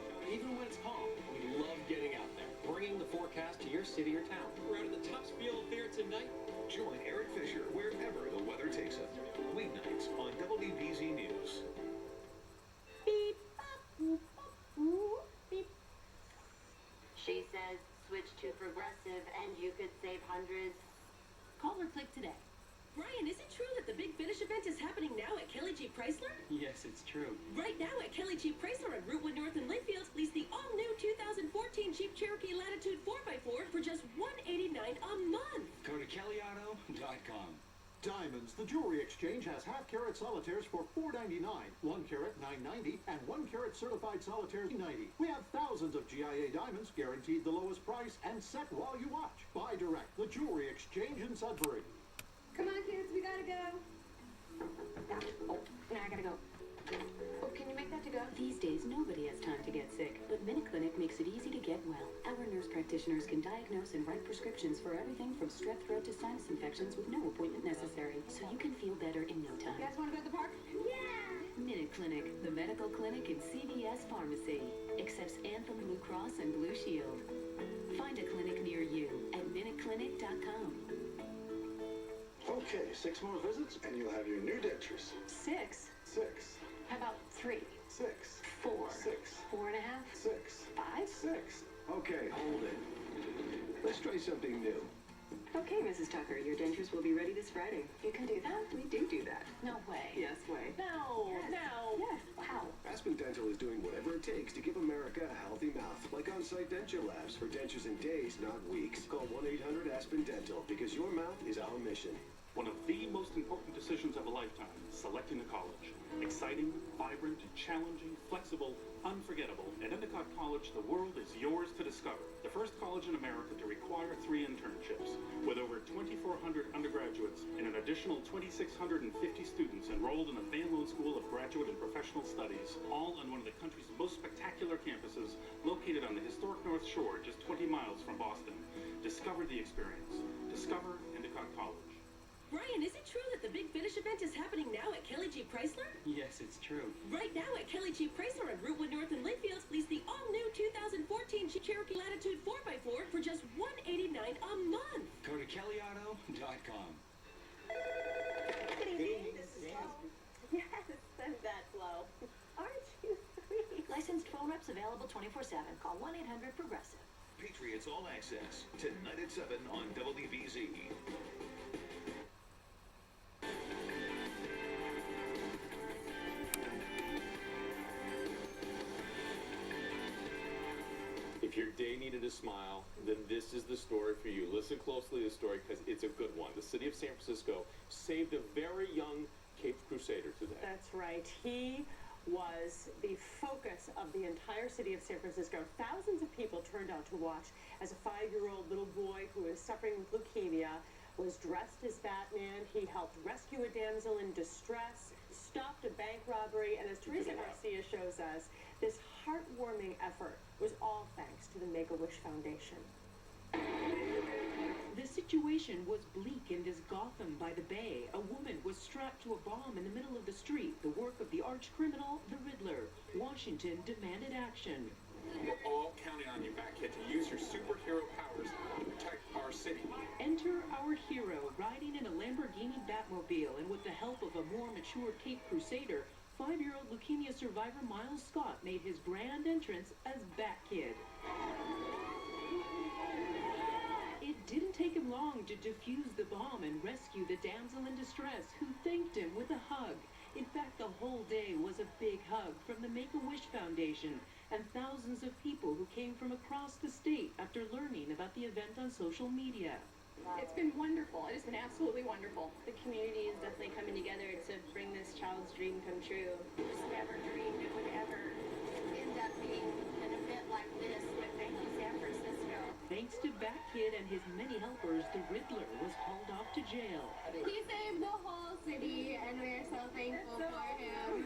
Brian, is it true that the Big Finish event is happening now at Kelly G. Chrysler? Yes, it's true. Right now at Kelly Jeep Chrysler on Route 1 North in Linfield, lease the all-new 2014 Jeep Cherokee Latitude 4x4 for just $189 a month. Go to kellyauto.com. Diamonds, the jewelry exchange has half-carat solitaires for $4.99, 1 carat $9.90, and 1 carat certified solitaire $90. We have thousands of GIA diamonds, guaranteed the lowest price, and set while you watch. Buy direct, the jewelry exchange in Sudbury. Come on, kids, we gotta go. Oh, now I gotta go. Oh, can you make that to go? These days, nobody has time to get sick, but MinuteClinic makes it easy to get well. Our nurse practitioners can diagnose and write prescriptions for everything from strep throat to sinus infections with no appointment necessary, so you can feel better in no time. You guys wanna go to the park? Yeah! MinuteClinic, the medical clinic in CVS Pharmacy. Accepts Anthem Blue Cross and Blue Shield. Find a clinic near you at MinuteClinic.com. Okay, 6 more visits and you'll have your new dentures. 6? 6. How about 3? 6. 4? 6. 4.5? 6. 5? 6. Okay, hold it. Let's try something new. Okay, Mrs. Tucker, your dentures will be ready this Friday. You can do that? We do that. No way. Yes, way. No, Yes. no. Yes. Wow. Aspen Dental is doing whatever it takes to give America a healthy mouth, like on-site denture labs for dentures in days, not weeks. Call 1-800-ASPEN-DENTAL because your mouth is our mission. One of the most important decisions of a lifetime, selecting a college. Exciting, vibrant, challenging, flexible, unforgettable. At Endicott College, the world is yours to discover. The first college in America to require 3 internships. With over 2,400 undergraduates and an additional 2,650 students enrolled in the Van Loon School of Graduate and Professional Studies, all on one of the country's most spectacular campuses, located on the historic North Shore, just 20 miles from Boston. Discover the experience. Discover Endicott College. Brian, is it true that the Big Finish event is happening now at Kelly Jeep Chrysler? Yes, it's true. Right now at Kelly Jeep Chrysler on Route 1 North in Linfield, lease the all-new 2014 Jeep Cherokee Latitude 4x4 for just $189 a month. Go to kellyauto.com. Good evening, this is Flo. Yes, I'm that Flo. Aren't you sweet? Licensed phone reps available 24/7. Call 1-800-PROGRESSIVE. Patriots All Access, tonight at 7 on WBZ. If your day needed a smile, then this is the story for you. Listen closely to the story because it's a good one. The city of San Francisco saved a very young Cape Crusader today. That's right. He was the focus of the entire city of San Francisco. Thousands of people turned out to watch as a 5-year-old little boy who is suffering with leukemia was dressed as Batman. He helped rescue a damsel in distress, stopped a bank robbery, and as Teresa Garcia shows us, this heartwarming effort was all thanks to the Make-A-Wish Foundation. The situation was bleak in this Gotham by the Bay. A woman was strapped to a bomb in the middle of the street, the work of the arch-criminal, the Riddler. Washington demanded action. We're all counting on you, Bat-Kid, to use your superhero powers to protect our city. Enter our hero, riding in a Lamborghini Batmobile, and with the help of a more mature Cape Crusader, 5-year-old leukemia survivor Miles Scott made his grand entrance as Bat-Kid. It didn't take him long to defuse the bomb and rescue the damsel in distress, who thanked him with a hug. In fact, the whole day was a big hug from the Make-A-Wish Foundation and thousands of people who came from across the state after learning about the event on social media. It's been wonderful. It's been absolutely wonderful. The community is definitely coming together to bring this child's dream come true. Just never dreamed it would ever end up being an event like this, but thank you, San Francisco. Thanks to Bat-Kid and his many helpers, the Riddler was hauled off to jail. He saved the whole city, and we're so thankful for him.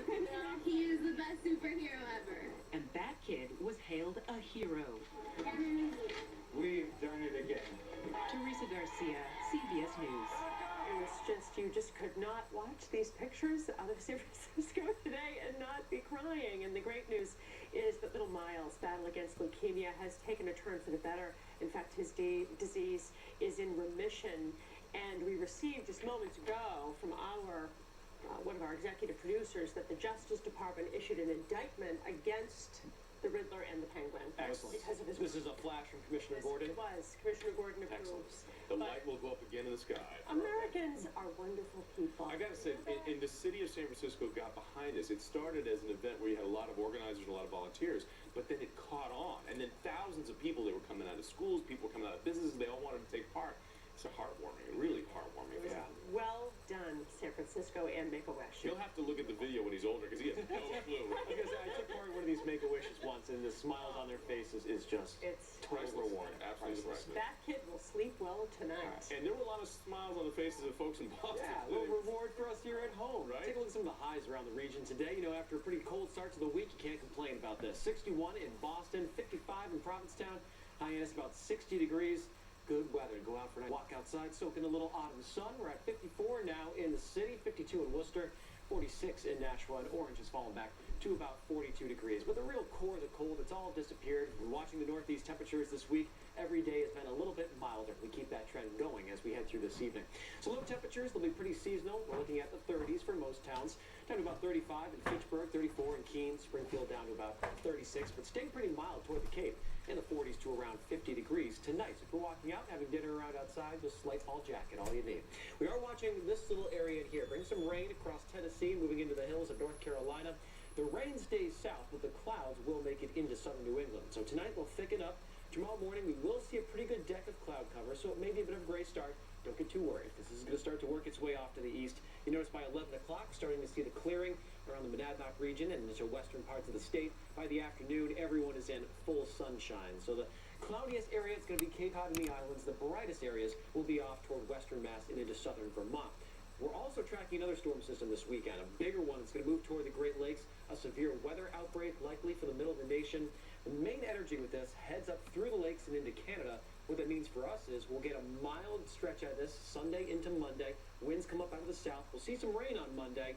He is the best superhero ever. And Bat-Kid was hailed a hero. We've done it again. Teresa Garcia, CBS News. You just could not watch these pictures out of San Francisco today and not be crying. And the great news is that little Miles' battle against leukemia has taken a turn for the better. In fact, his disease is in remission. And we received just moments ago from one of our executive producers that the Justice Department issued an indictment against the Riddler and the Penguin. Excellent. Because of his This is a flash from Commissioner Gordon. It was. Commissioner Gordon approves. The light will go up again in the sky. Americans are wonderful people. I gotta say, in the city of San Francisco got behind this. It started as an event where you had a lot of organizers and a lot of volunteers, but then it caught on. And then thousands of people, they were coming out of schools, people were coming out of businesses, they all wanted to take part. It's a heartwarming, really heartwarming. It was well done, San Francisco and Make-A-Wish. You'll have to look at the video when he's older because he has no clue. Because I took part in one of these Make-A-Wishes once, and the smiles on their faces is just total reward. Absolutely priceless. That kid will sleep well tonight. And there were a lot of smiles on the faces of folks in Boston. Yeah, a little reward for us here at home. Right? Take a look at some of the highs around the region today. You know, after a pretty cold start to the week, you can't complain about this. 61 in Boston, 55 in Provincetown. High end is about 60 degrees. Good weather. Go out for a night walk outside, soak in a little autumn sun. We're at 54 now in the city, 52 in Worcester, 46 in Nashua, and Orange has fallen back to about 42 degrees. But the real core of the cold, it's all disappeared. We're watching the northeast temperatures this week. Every day has been a little bit milder. We keep that trend going as we head through this evening. So low temperatures, they'll be pretty seasonal. We're looking at the 30s for most towns. Down to about 35 in Fitchburg, 34 in Keene, Springfield down to about 36, but staying pretty mild toward the Cape. In the 40s to around 50 degrees tonight. So if we're walking out, having dinner around outside, just light fall jacket, all you need. We are watching this little area in here. Bring some rain across Tennessee, moving into the hills of North Carolina. The rain stays south, but the clouds will make it into southern New England. So tonight will thicken up. Tomorrow morning, we will see a pretty good deck of cloud cover, so it may be a bit of a gray start. Don't get too worried. This is going to start to work its way off to the east. You notice by 11 o'clock, starting to see the clearing around the Monadnock region and into western parts of the state. By the afternoon, everyone is in full sunshine. So the cloudiest area is going to be Cape Cod and the islands. The brightest areas will be off toward western Mass and into southern Vermont. We're also tracking another storm system this weekend, a bigger one that's going to move toward the Great Lakes, a severe weather outbreak likely for the middle of the nation. The main energy with this heads up through the lakes and into Canada. What that means for us is we'll get a mild stretch out of this Sunday into Monday. Winds come up out of the south. We'll see some rain on Monday.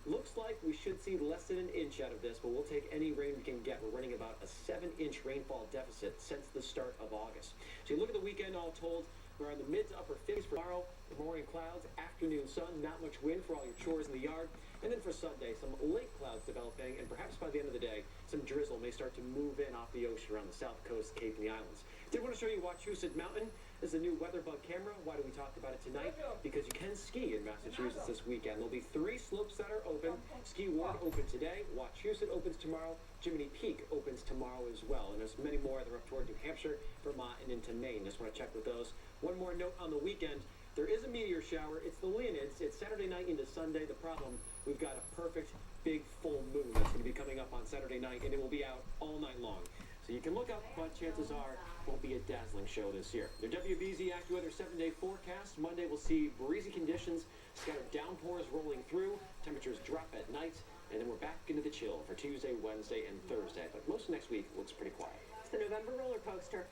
Looks like we should see less than an inch out of this, but we'll take any rain we can get. We're running about a 7-inch rainfall deficit since the start of August. So you look at the weekend all told, we're in the mid to upper 50s for tomorrow. Morning clouds, afternoon sun, not much wind for all your chores in the yard. And then for Sunday, some late clouds developing, and perhaps by the end of the day, some drizzle may start to move in off the ocean around the south coast, Cape, and the islands. Did want to show you Wachusett Mountain. This is a new weather bug camera. Why do we talk about it tonight? Because you can ski in Massachusetts this weekend. There'll be 3 slopes that are open. Ski Ward open today. Wachusett opens tomorrow. Jiminy Peak opens tomorrow as well. And there's many more that are up toward New Hampshire, Vermont, and into Maine. Just want to check with those. One more note on the weekend. There is a meteor shower. It's the Leonids. It's Saturday night into Sunday. The problem, we've got a perfect big full moon that's going to be coming up on Saturday night, and it will be out all night long. So you can look up, but chances are it won't be a dazzling show this year. The WBZ AccuWeather 7-day forecast. Monday we'll see breezy conditions, scattered downpours rolling through, temperatures drop at night, and then we're back into the chill for Tuesday, Wednesday, and Thursday. But most of next week looks pretty quiet. It's the November roller coaster.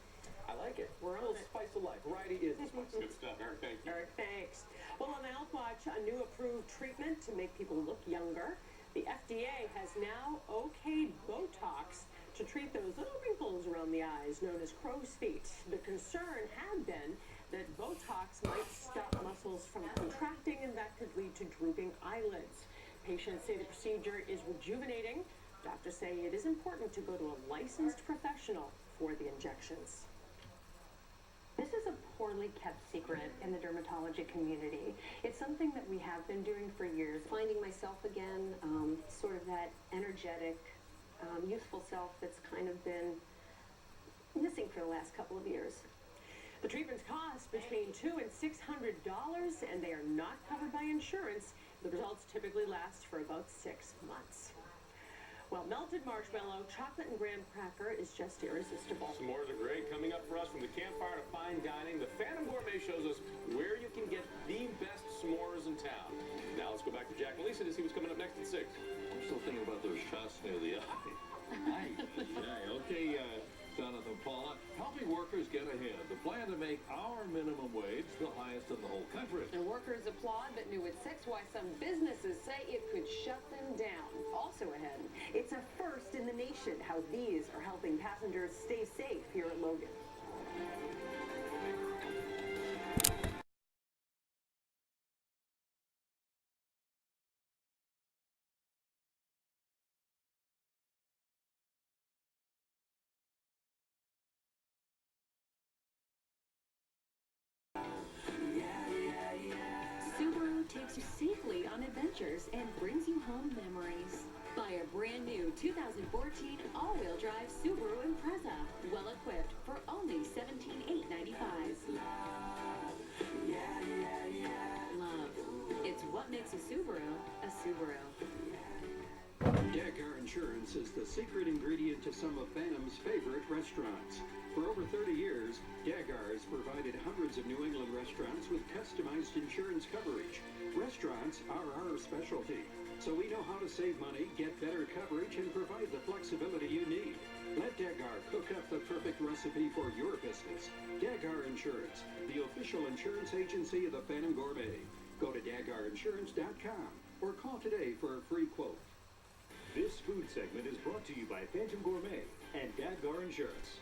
I like it. We're on a spice of life. Variety is the spice. Good stuff, Eric. Thank you. Eric, thanks. Well, on the Health Watch, a new approved treatment to make people look younger. The FDA has now okayed Botox to treat those little wrinkles around the eyes known as crow's feet. The concern had been that Botox might stop muscles from contracting, and that could lead to drooping eyelids. Patients say the procedure is rejuvenating. Doctors say it is important to go to a licensed professional for the injections. This is a poorly kept secret in the dermatology community. It's something that we have been doing for years. Finding myself again, sort of that energetic, youthful self that's kind of been missing for the last couple of years. The treatments cost between $200 and $600, and they are not covered by insurance. The results typically last for about 6 months. Well, melted marshmallow, chocolate, and graham cracker is just irresistible. S'mores are great. Coming up for us from the campfire to fine dining, the Phantom Gourmet shows us where you can get the best s'mores in town. Now let's go back to Jack and Lisa to see what's coming up next at 6. I'm still thinking about those shots near the eye. Okay, Johnathan, Paula, helping workers get ahead. The plan to make our minimum wage the highest in the whole country. And workers applaud, but new at 6 why some businesses say it could shut them down. Also ahead, it's a first in the nation how these are helping passengers stay safe here at Logan. adventures and brings you home memories. Buy a brand new 2014 all-wheel drive Subaru Impreza, well equipped for only $17,895. Love. It's what makes a Subaru a Subaru. Daggar Insurance is the secret ingredient to some of Bantam's favorite restaurants. For over 30 years, Daggar has provided hundreds of New England restaurants with customized insurance coverage. Restaurants are our specialty, so we know how to save money, get better coverage, and provide the flexibility you need. Let Daggar cook up the perfect recipe for your business. Daggar Insurance, the official insurance agency of the Bantam Gourmet. Go to daggarinsurance.com or call today for a free quote. This food segment is brought to you by Phantom Gourmet and Daggar Insurance.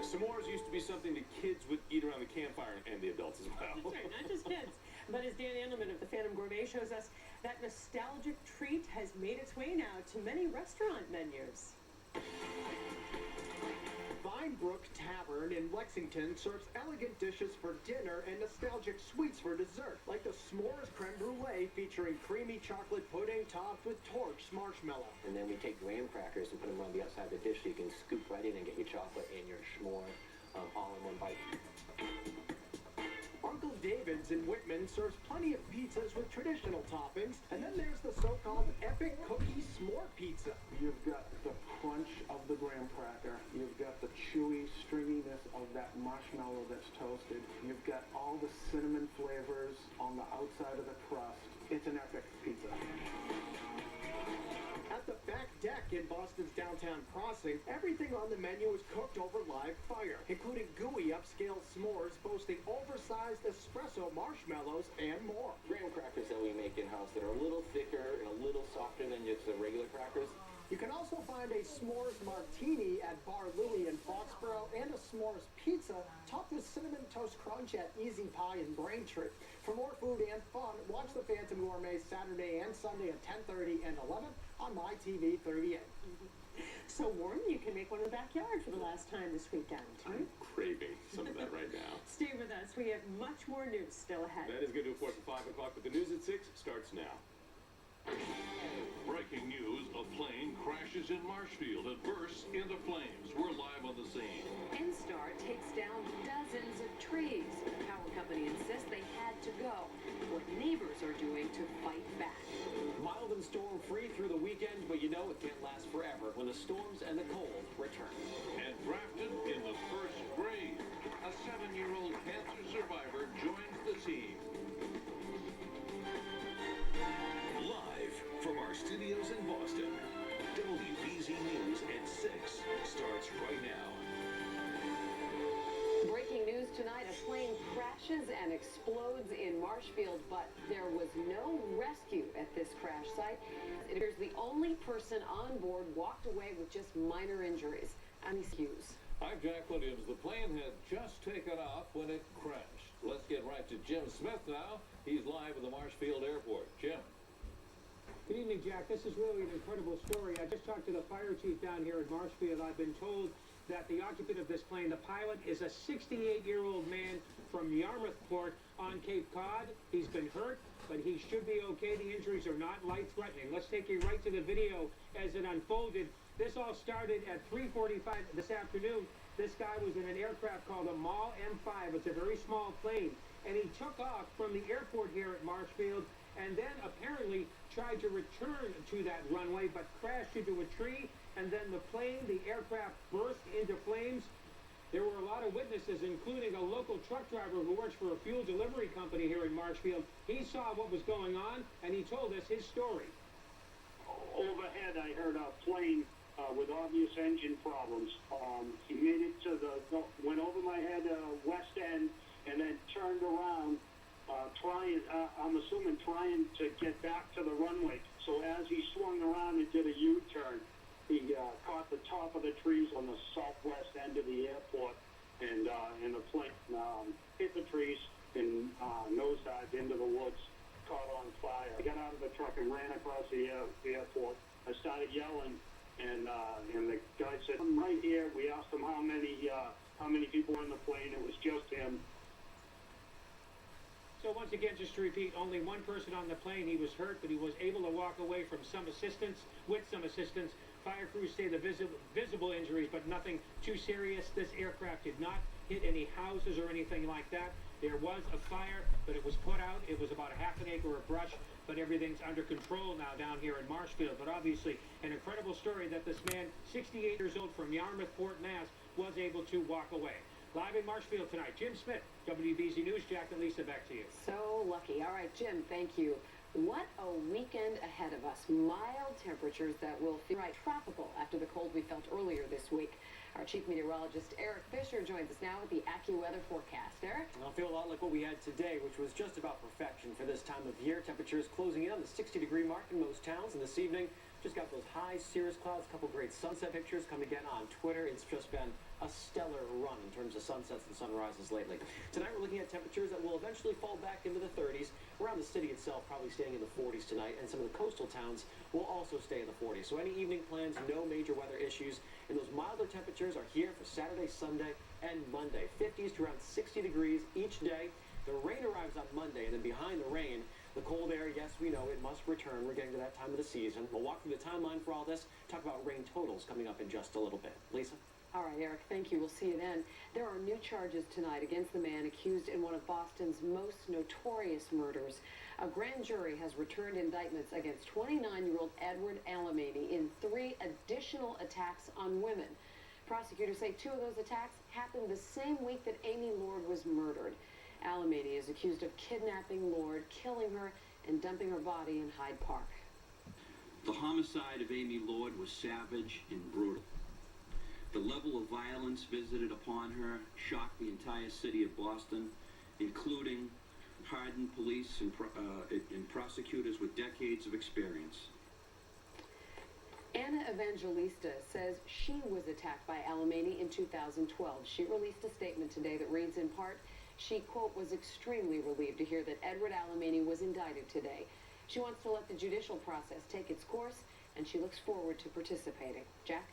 S'mores used to be something the kids would eat around the campfire, and the adults as well. That's right, not just kids. But as Dan Andelman of the Phantom Gourmet shows us, that nostalgic treat has made its way now to many restaurant menus. Vinebrook Tavern in Lexington serves elegant dishes for dinner and nostalgic sweets for dessert, like the s'mores creme brulee featuring creamy chocolate pudding topped with torched marshmallow. And then we take graham crackers and put them around the outside of the dish so you can scoop right in and get your chocolate and your s'more all in one bite. Uncle David's in Whitman serves plenty of pizzas with traditional toppings, and then there's the so-called epic cookie s'more pizza. You've got the crunch of the graham cracker, you've got the chewy stringiness of that marshmallow that's toasted, you've got all the cinnamon flavors on the outside of the crust. It's an epic pizza. At the back deck in Boston's downtown crossing, everything on the menu is cooked over live fire, including gooey upscale s'mores boasting oversized espresso marshmallows and more. Graham crackers that we make in-house that are a little thicker and a little softer than just the regular crackers. You can also find a s'mores martini at Bar Louie in Foxborough and a s'mores pizza topped with cinnamon toast crunch at Easy Pie in Braintree. For more food and fun, watch the Phantom Gourmet Saturday and Sunday at 10:30 and 11 on MyTV 38. So warm, you can make one in the backyard for the last time this weekend. I'm craving some of that right now. Stay with us. We have much more news still ahead. That is going to do it for us at 5 o'clock, but the news at 6 starts now. Breaking news, a plane crashes in Marshfield and bursts into flames. We're live on the scene. NSTAR takes down dozens of trees. The power company insists they had to go. What neighbors are doing to fight back. Mild and storm-free through the weekend, but you know it can't last forever when the storms and the cold return. And drafted in the first grade, a 7-year-old cancer survivor joins the team. Live from our studios in Boston, WBZ News at 6 starts right now. Breaking news tonight, a plane crashes and explodes in Marshfield, but there was no rescue at this crash site. It appears the only person on board walked away with just minor injuries. I'm Hughes. I'm Jack Williams. The plane had just taken off when it crashed. Let's get right to Jim Smith now. He's live at the Marshfield Airport. Jim. Good evening, Jack. This is really an incredible story. I just talked to the fire chief down here in Marshfield. I've been told that the occupant of this plane, the pilot, is a 68-year-old man from Yarmouthport on Cape Cod. He's been hurt, but he should be okay. The injuries are not life-threatening. Let's take you right to the video as it unfolded. This all started at 3:45 this afternoon. This guy was in an aircraft called a MAL M5. It's a very small plane. And he took off from the airport here at Marshfield and then apparently tried to return to that runway, but crashed into a tree, and then the plane, the aircraft, burst into flames. There were a lot of witnesses, including a local truck driver who works for a fuel delivery company here in Marshfield. He saw what was going on, and he told us his story. Overhead, I heard a plane with obvious engine problems. He made it to went over my head, west end, and then turned around, I'm assuming trying to get back to the runway. So as he swung around and did a U-turn, he caught the top of the trees on the southwest end of the airport, and the plane hit the trees and nosedived into the woods, caught on fire. I got out of the truck and ran across the airport. I started yelling, and the guy said, "I'm right here." We asked him how many people were in the plane. It was just him. So once once again, just to repeat, only one person on the plane. He was hurt, but he was able to walk away from with some assistance. Fire crews say the visible injuries, but nothing too serious. This aircraft did not hit any houses or anything like that. There was a fire, but it was put out. It was about a half an acre of brush, but everything's under control now down here in Marshfield. But obviously, an incredible story that this man, 68 years old from Yarmouth, Port Mass, was able to walk away. Live in Marshfield tonight, Jim Smith, WBZ News. Jack and Lisa, back to you. So lucky. All right, Jim, thank you. What a weekend ahead of us. Mild temperatures that will feel tropical after the cold we felt earlier this week. Our chief meteorologist, Eric Fisher, joins us now with the AccuWeather forecast. Eric? I'll feel a lot like what we had today, which was just about perfection for this time of year. Temperatures closing in on the 60-degree mark in most towns. And this evening, just got those high cirrus clouds, a couple great sunset pictures coming again on Twitter. It's just been a stellar run in terms of sunsets and sunrises lately. Tonight we're looking at temperatures that will eventually fall back into the 30s. Around the city itself, probably staying in the 40s tonight, and some of the coastal towns will also stay in the 40s. So any evening plans, no major weather issues. And those milder temperatures are here for Saturday, Sunday, and Monday. 50s to around 60 degrees each day. The rain arrives on Monday, and then behind the rain, the cold air, yes, we know it must return. We're getting to that time of the season. We'll walk through the timeline for all this, talk about rain totals coming up in just a little bit. Lisa? All right, Eric, thank you. We'll see you then. There are new charges tonight against the man accused in one of Boston's most notorious murders. A grand jury has returned indictments against 29-year-old Edward Alamany in 3 additional attacks on women. Prosecutors say 2 of those attacks happened the same week that Amy Lord was murdered. Alamany is accused of kidnapping Lord, killing her, and dumping her body in Hyde Park. The homicide of Amy Lord was savage and brutal. The level of violence visited upon her shocked the entire city of Boston, including hardened police and prosecutors with decades of experience. Anna Evangelista says she was attacked by Alamany in 2012. She released a statement today that reads in part, she, quote, was extremely relieved to hear that Edward Alamany was indicted today. She wants to let the judicial process take its course, and she looks forward to participating. Jack?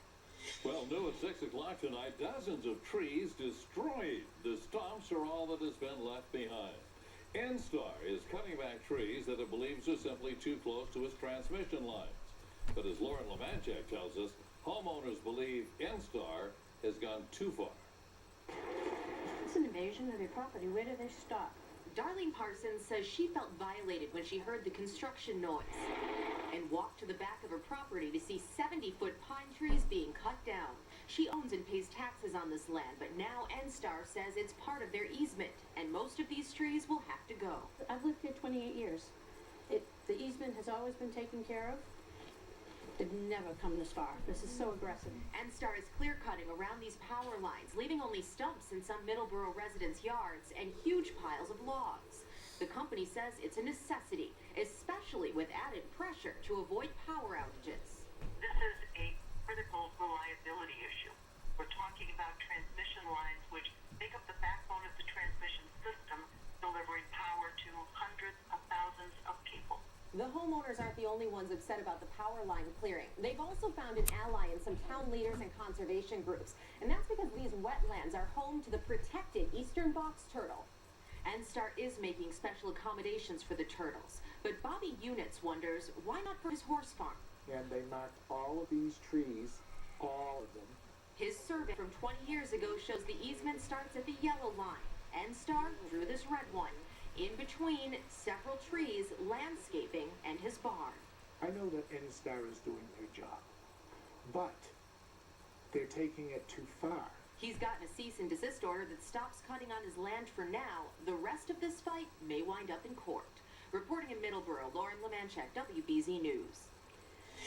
Well, new at 6 o'clock tonight, dozens of trees destroyed. The stumps are all that has been left behind. N-Star is cutting back trees that it believes are simply too close to its transmission lines. But as Lauren Lemanchek tells us, homeowners believe N-Star has gone too far. It's an invasion of your property. Where do they stop? Darlene Parsons says she felt violated when she heard the construction noise and walked to the back of her property to see 70-foot pine trees being cut down. She owns and pays taxes on this land, but now N-Star says it's part of their easement, and most of these trees will have to go. I've lived here 28 years. The easement has always been taken care of. They've never come this far. This is so aggressive. N-Star is clear-cutting around these power lines, leaving only stumps in some Middleborough residents' yards and huge piles of logs. The company says it's a necessity, especially with added pressure to avoid power outages. This is a critical reliability issue. We're talking about transmission lines which make up the backbone of the transmission system, delivering power to hundreds of thousands of people. The homeowners aren't the only ones upset about the power line clearing. They've also found an ally in some town leaders and conservation groups. And that's because these wetlands are home to the protected eastern box turtle. N-Star is making special accommodations for the turtles. But Bobby Units wonders, why not for his horse farm? And they knocked all of these trees, all of them. His survey from 20 years ago shows the easement starts at the yellow line. N-Star drew this red one. In between several trees, landscaping, and his barn. I know that N-Star is doing their job, but they're taking it too far. He's gotten a cease and desist order that stops cutting on his land for now. The rest of this fight may wind up in court. Reporting in Middleborough, Lauren Lemanchek, WBZ News.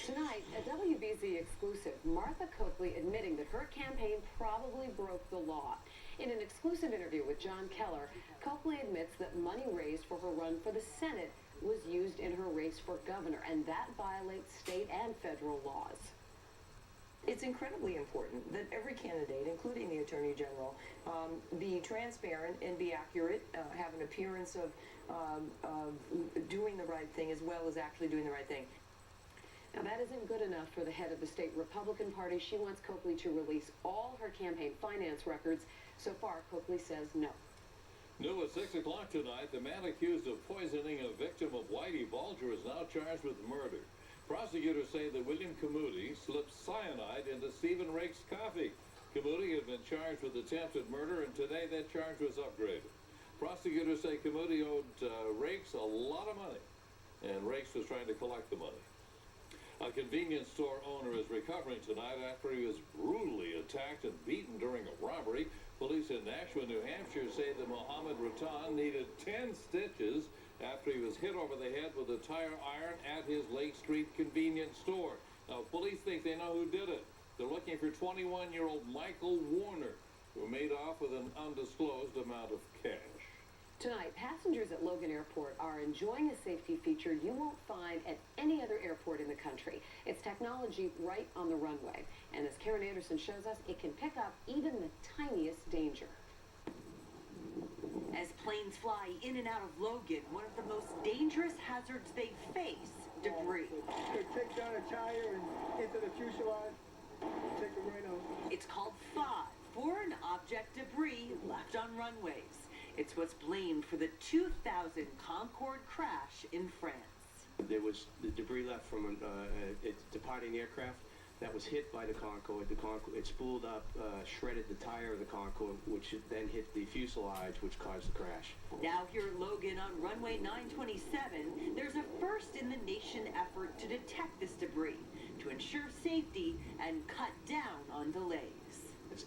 Tonight, a WBZ exclusive, Martha Coakley admitting that her campaign probably broke the law. In an exclusive interview with John Keller, Coakley admits that money raised for her run for the Senate was used in her race for governor, and that violates state and federal laws. It's incredibly important that every candidate, including the Attorney General, be transparent and be accurate, have an appearance of doing the right thing as well as actually doing the right thing. Now, that isn't good enough for the head of the state Republican Party. She wants Coakley to release all her campaign finance records. So far, Coakley says no. New at 6 o'clock tonight, the man accused of poisoning a victim of Whitey Bulger is now charged with murder. Prosecutors say that William Camuti slipped cyanide into Stephen Rake's coffee. Camuti had been charged with attempted murder, and today that charge was upgraded. Prosecutors say Camuti owed Rakes a lot of money, and Rakes was trying to collect the money. A convenience store owner is recovering tonight after he was brutally attacked and beaten during a robbery. Police in Nashua, New Hampshire say that Mohammed Rattan needed 10 stitches after he was hit over the head with a tire iron at his Lake Street convenience store. Now, police think they know who did it. They're looking for 21-year-old Michael Warner, who made off with an undisclosed amount of cash. Tonight, passengers at Logan Airport are enjoying a safety feature you won't find at any other airport in the country. It's technology right on the runway. And as Karen Anderson shows us, it can pick up even the tiniest danger. As planes fly in and out of Logan, one of the most dangerous hazards they face, debris. Take down a tire and into the fuselage, take it right on. It's called FOD, foreign object debris left on runways. It's what's blamed for the 2000 Concorde crash in France. There was the debris left from a departing aircraft that was hit by the Concorde. It spooled up, shredded the tire of the Concorde, which then hit the fuselage, which caused the crash. Now here at Logan on runway 927, there's a first-in-the-nation effort to detect this debris, to ensure safety and cut down on delays. It's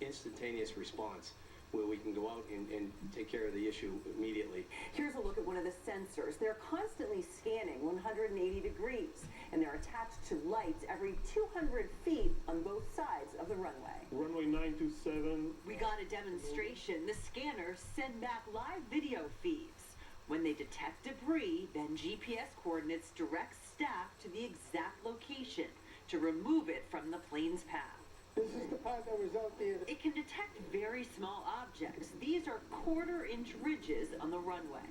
instantaneous response, where we can go out and take care of the issue immediately. Here's a look at one of the sensors. They're constantly scanning 180 degrees, and they're attached to lights every 200 feet on both sides of the runway. Runway 927. We got a demonstration. The scanners send back live video feeds. When they detect debris, then GPS coordinates direct staff to the exact location to remove it from the plane's path. This is the part that was out there. It can detect very small objects. These are quarter-inch ridges on the runway.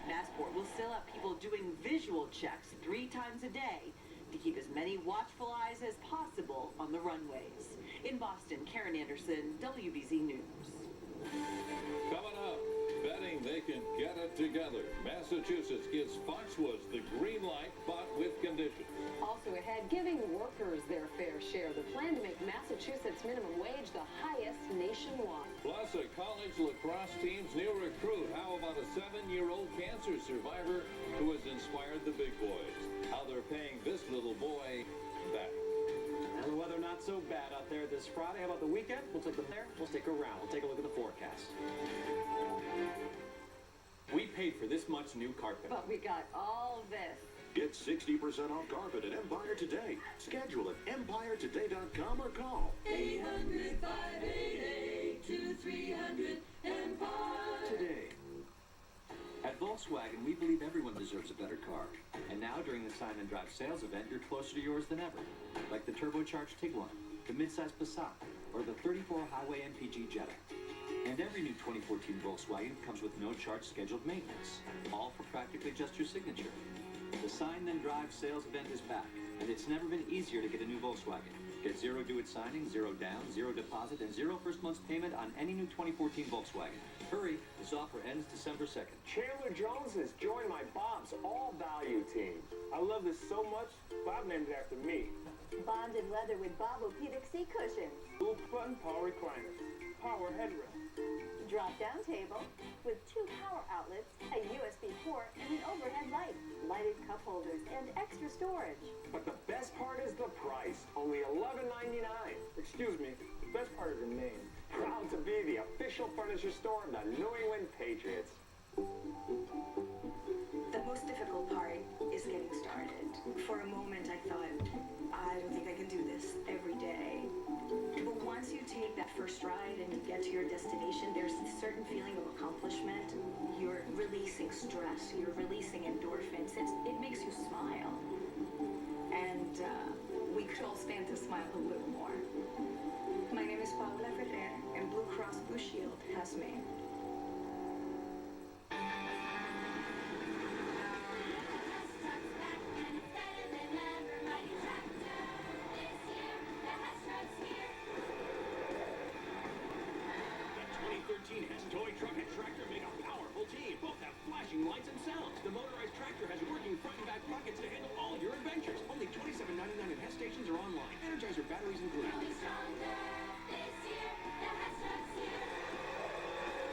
Massport will still have people doing visual checks 3 times a day to keep as many watchful eyes as possible on the runways. In Boston, Karen Anderson, WBZ News. Coming up, betting they can get it together. Massachusetts gives Foxwoods the green light, but with conditions. Also ahead, giving workers their fair share. The plan to make Massachusetts minimum wage the highest nationwide. Plus, a college lacrosse team's new recruit. How about a 7-year-old cancer survivor who has inspired the big boys? How they're paying this little boy back. And the weather not so bad out there this Friday. How about the weekend? We'll take them there. We'll stick around. We'll take a look at the forecast. We paid for this much new carpet. But we got all of this. Get 60% off carpet at Empire today. Schedule at EmpireToday.com or call 800-588-2300 today. At Volkswagen, we believe everyone deserves a better car. And now, during the Sign and Drive sales event, you're closer to yours than ever. Like the turbocharged Tiguan, the midsize Passat, or the 34 Highway MPG Jetta. And every new 2014 Volkswagen comes with no charge scheduled maintenance, all for practically just your signature. The Sign Then Drive sales event is back, and it's never been easier to get a new Volkswagen. Get zero due at signing, zero down, zero deposit, and zero first month's payment on any new 2014 Volkswagen. Hurry, this offer ends December 2nd. Chandler Jones has joined my Bob's All Value team. I love this so much, Bob named it after me. Bonded leather with Bob-O-Pedic seat cushions. Dual button power recliners. Power headrest. Drop-down table with 2 power outlets, a USB port, and an overhead light. Lighted cup holders and extra storage. But the best part is the price. Only $11.99. Excuse me, the best part is the name. Proud to be the official furniture store of the New England Patriots. The most difficult part is getting started. For a moment I thought, I don't think I can do this every day. But once you take that first ride and you get to your destination, there's a certain feeling of accomplishment. You're releasing stress, you're releasing endorphins. It makes you smile. And we could all stand to smile a little more. My name is Paula, and Blue Cross Blue Shield has me. themselves. The motorized tractor has working front and back pockets to handle all your adventures. Only $27.99 at Hess stations or online. Energizer batteries included.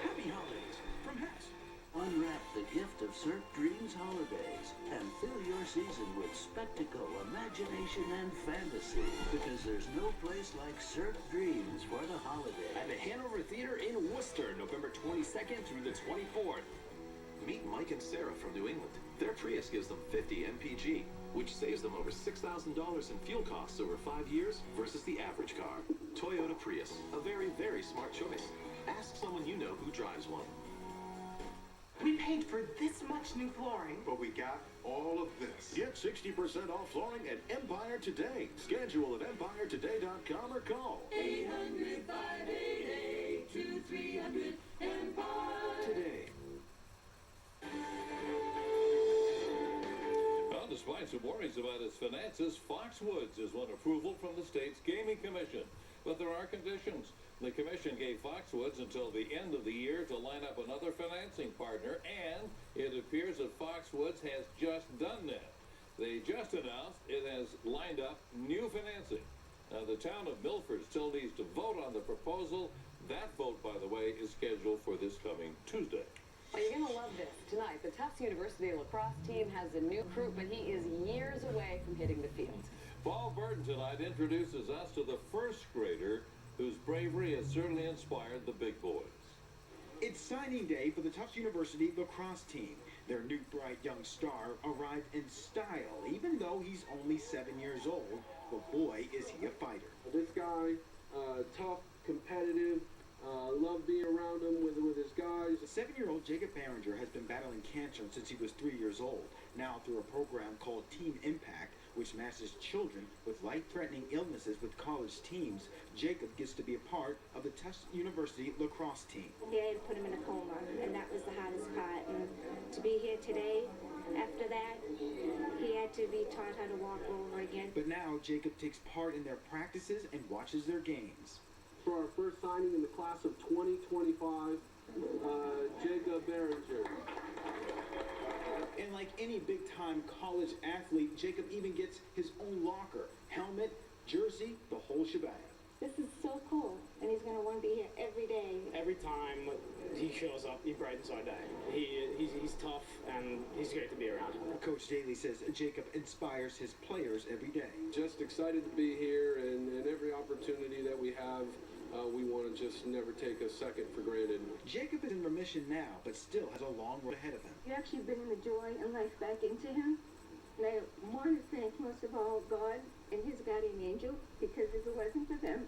Happy holidays from Hess. Unwrap the gift of Surf Dreams holidays and fill your season with spectacle, imagination, and fantasy. Because there's no place like Surf Dreams for the holidays. At the Hanover Theater in Worcester, November 22nd through the 24th. Meet Mike and Sarah from New England. Their Prius gives them 50 mpg, which saves them over $6,000 in fuel costs over 5 years versus the average car. Toyota Prius, a very, very smart choice. Ask someone you know who drives one. We paid for this much new flooring. But we got all of this. Get 60% off flooring at Empire Today. Schedule at EmpireToday.com or call 800-588-2300 today. Well, despite some worries about his finances, Foxwoods has won approval from the state's gaming commission. But there are conditions. The commission gave Foxwoods until the end of the year to line up another financing partner, and it appears that Foxwoods has just done that. They just announced it has lined up new financing. Now, the town of Milford still needs to vote on the proposal. That vote, by the way, is scheduled for this coming Tuesday. Well, you're going to love this. Tonight, the Tufts University lacrosse team has a new recruit, but he is years away from hitting the field. Paul Burton tonight introduces us to the first grader whose bravery has certainly inspired the big boys. It's signing day for the Tufts University lacrosse team. Their new bright young star arrived in style, even though he's only 7 years old. But boy, is he a fighter. This guy, tough, competitive, love being around him with his guys. 7-year-old Jacob Behringer has been battling cancer since he was 3 years old. Now through a program called Team Impact, which matches children with life-threatening illnesses with college teams, Jacob gets to be a part of the Tufts University lacrosse team. They had to put him in a coma, and that was the hardest part. And to be here today, after that, he had to be taught how to walk over again. But now Jacob takes part in their practices and watches their games. For our first signing in the class of 2025, Jacob Behringer. And like any big-time college athlete, Jacob even gets his own locker, helmet, jersey, the whole shebang. This is so cool, and he's going to want to be here every day. Every time he shows up, he brightens our day. He's tough, and he's great to be around. Coach Daly says Jacob inspires his players every day. Just excited to be here, and every opportunity that we have, we want to just never take a second for granted. Jacob is in remission now, but still has a long road ahead of him. You're actually bringing the joy and life back into him. And I want to thank most of all God and his guardian angel, because if it wasn't for them,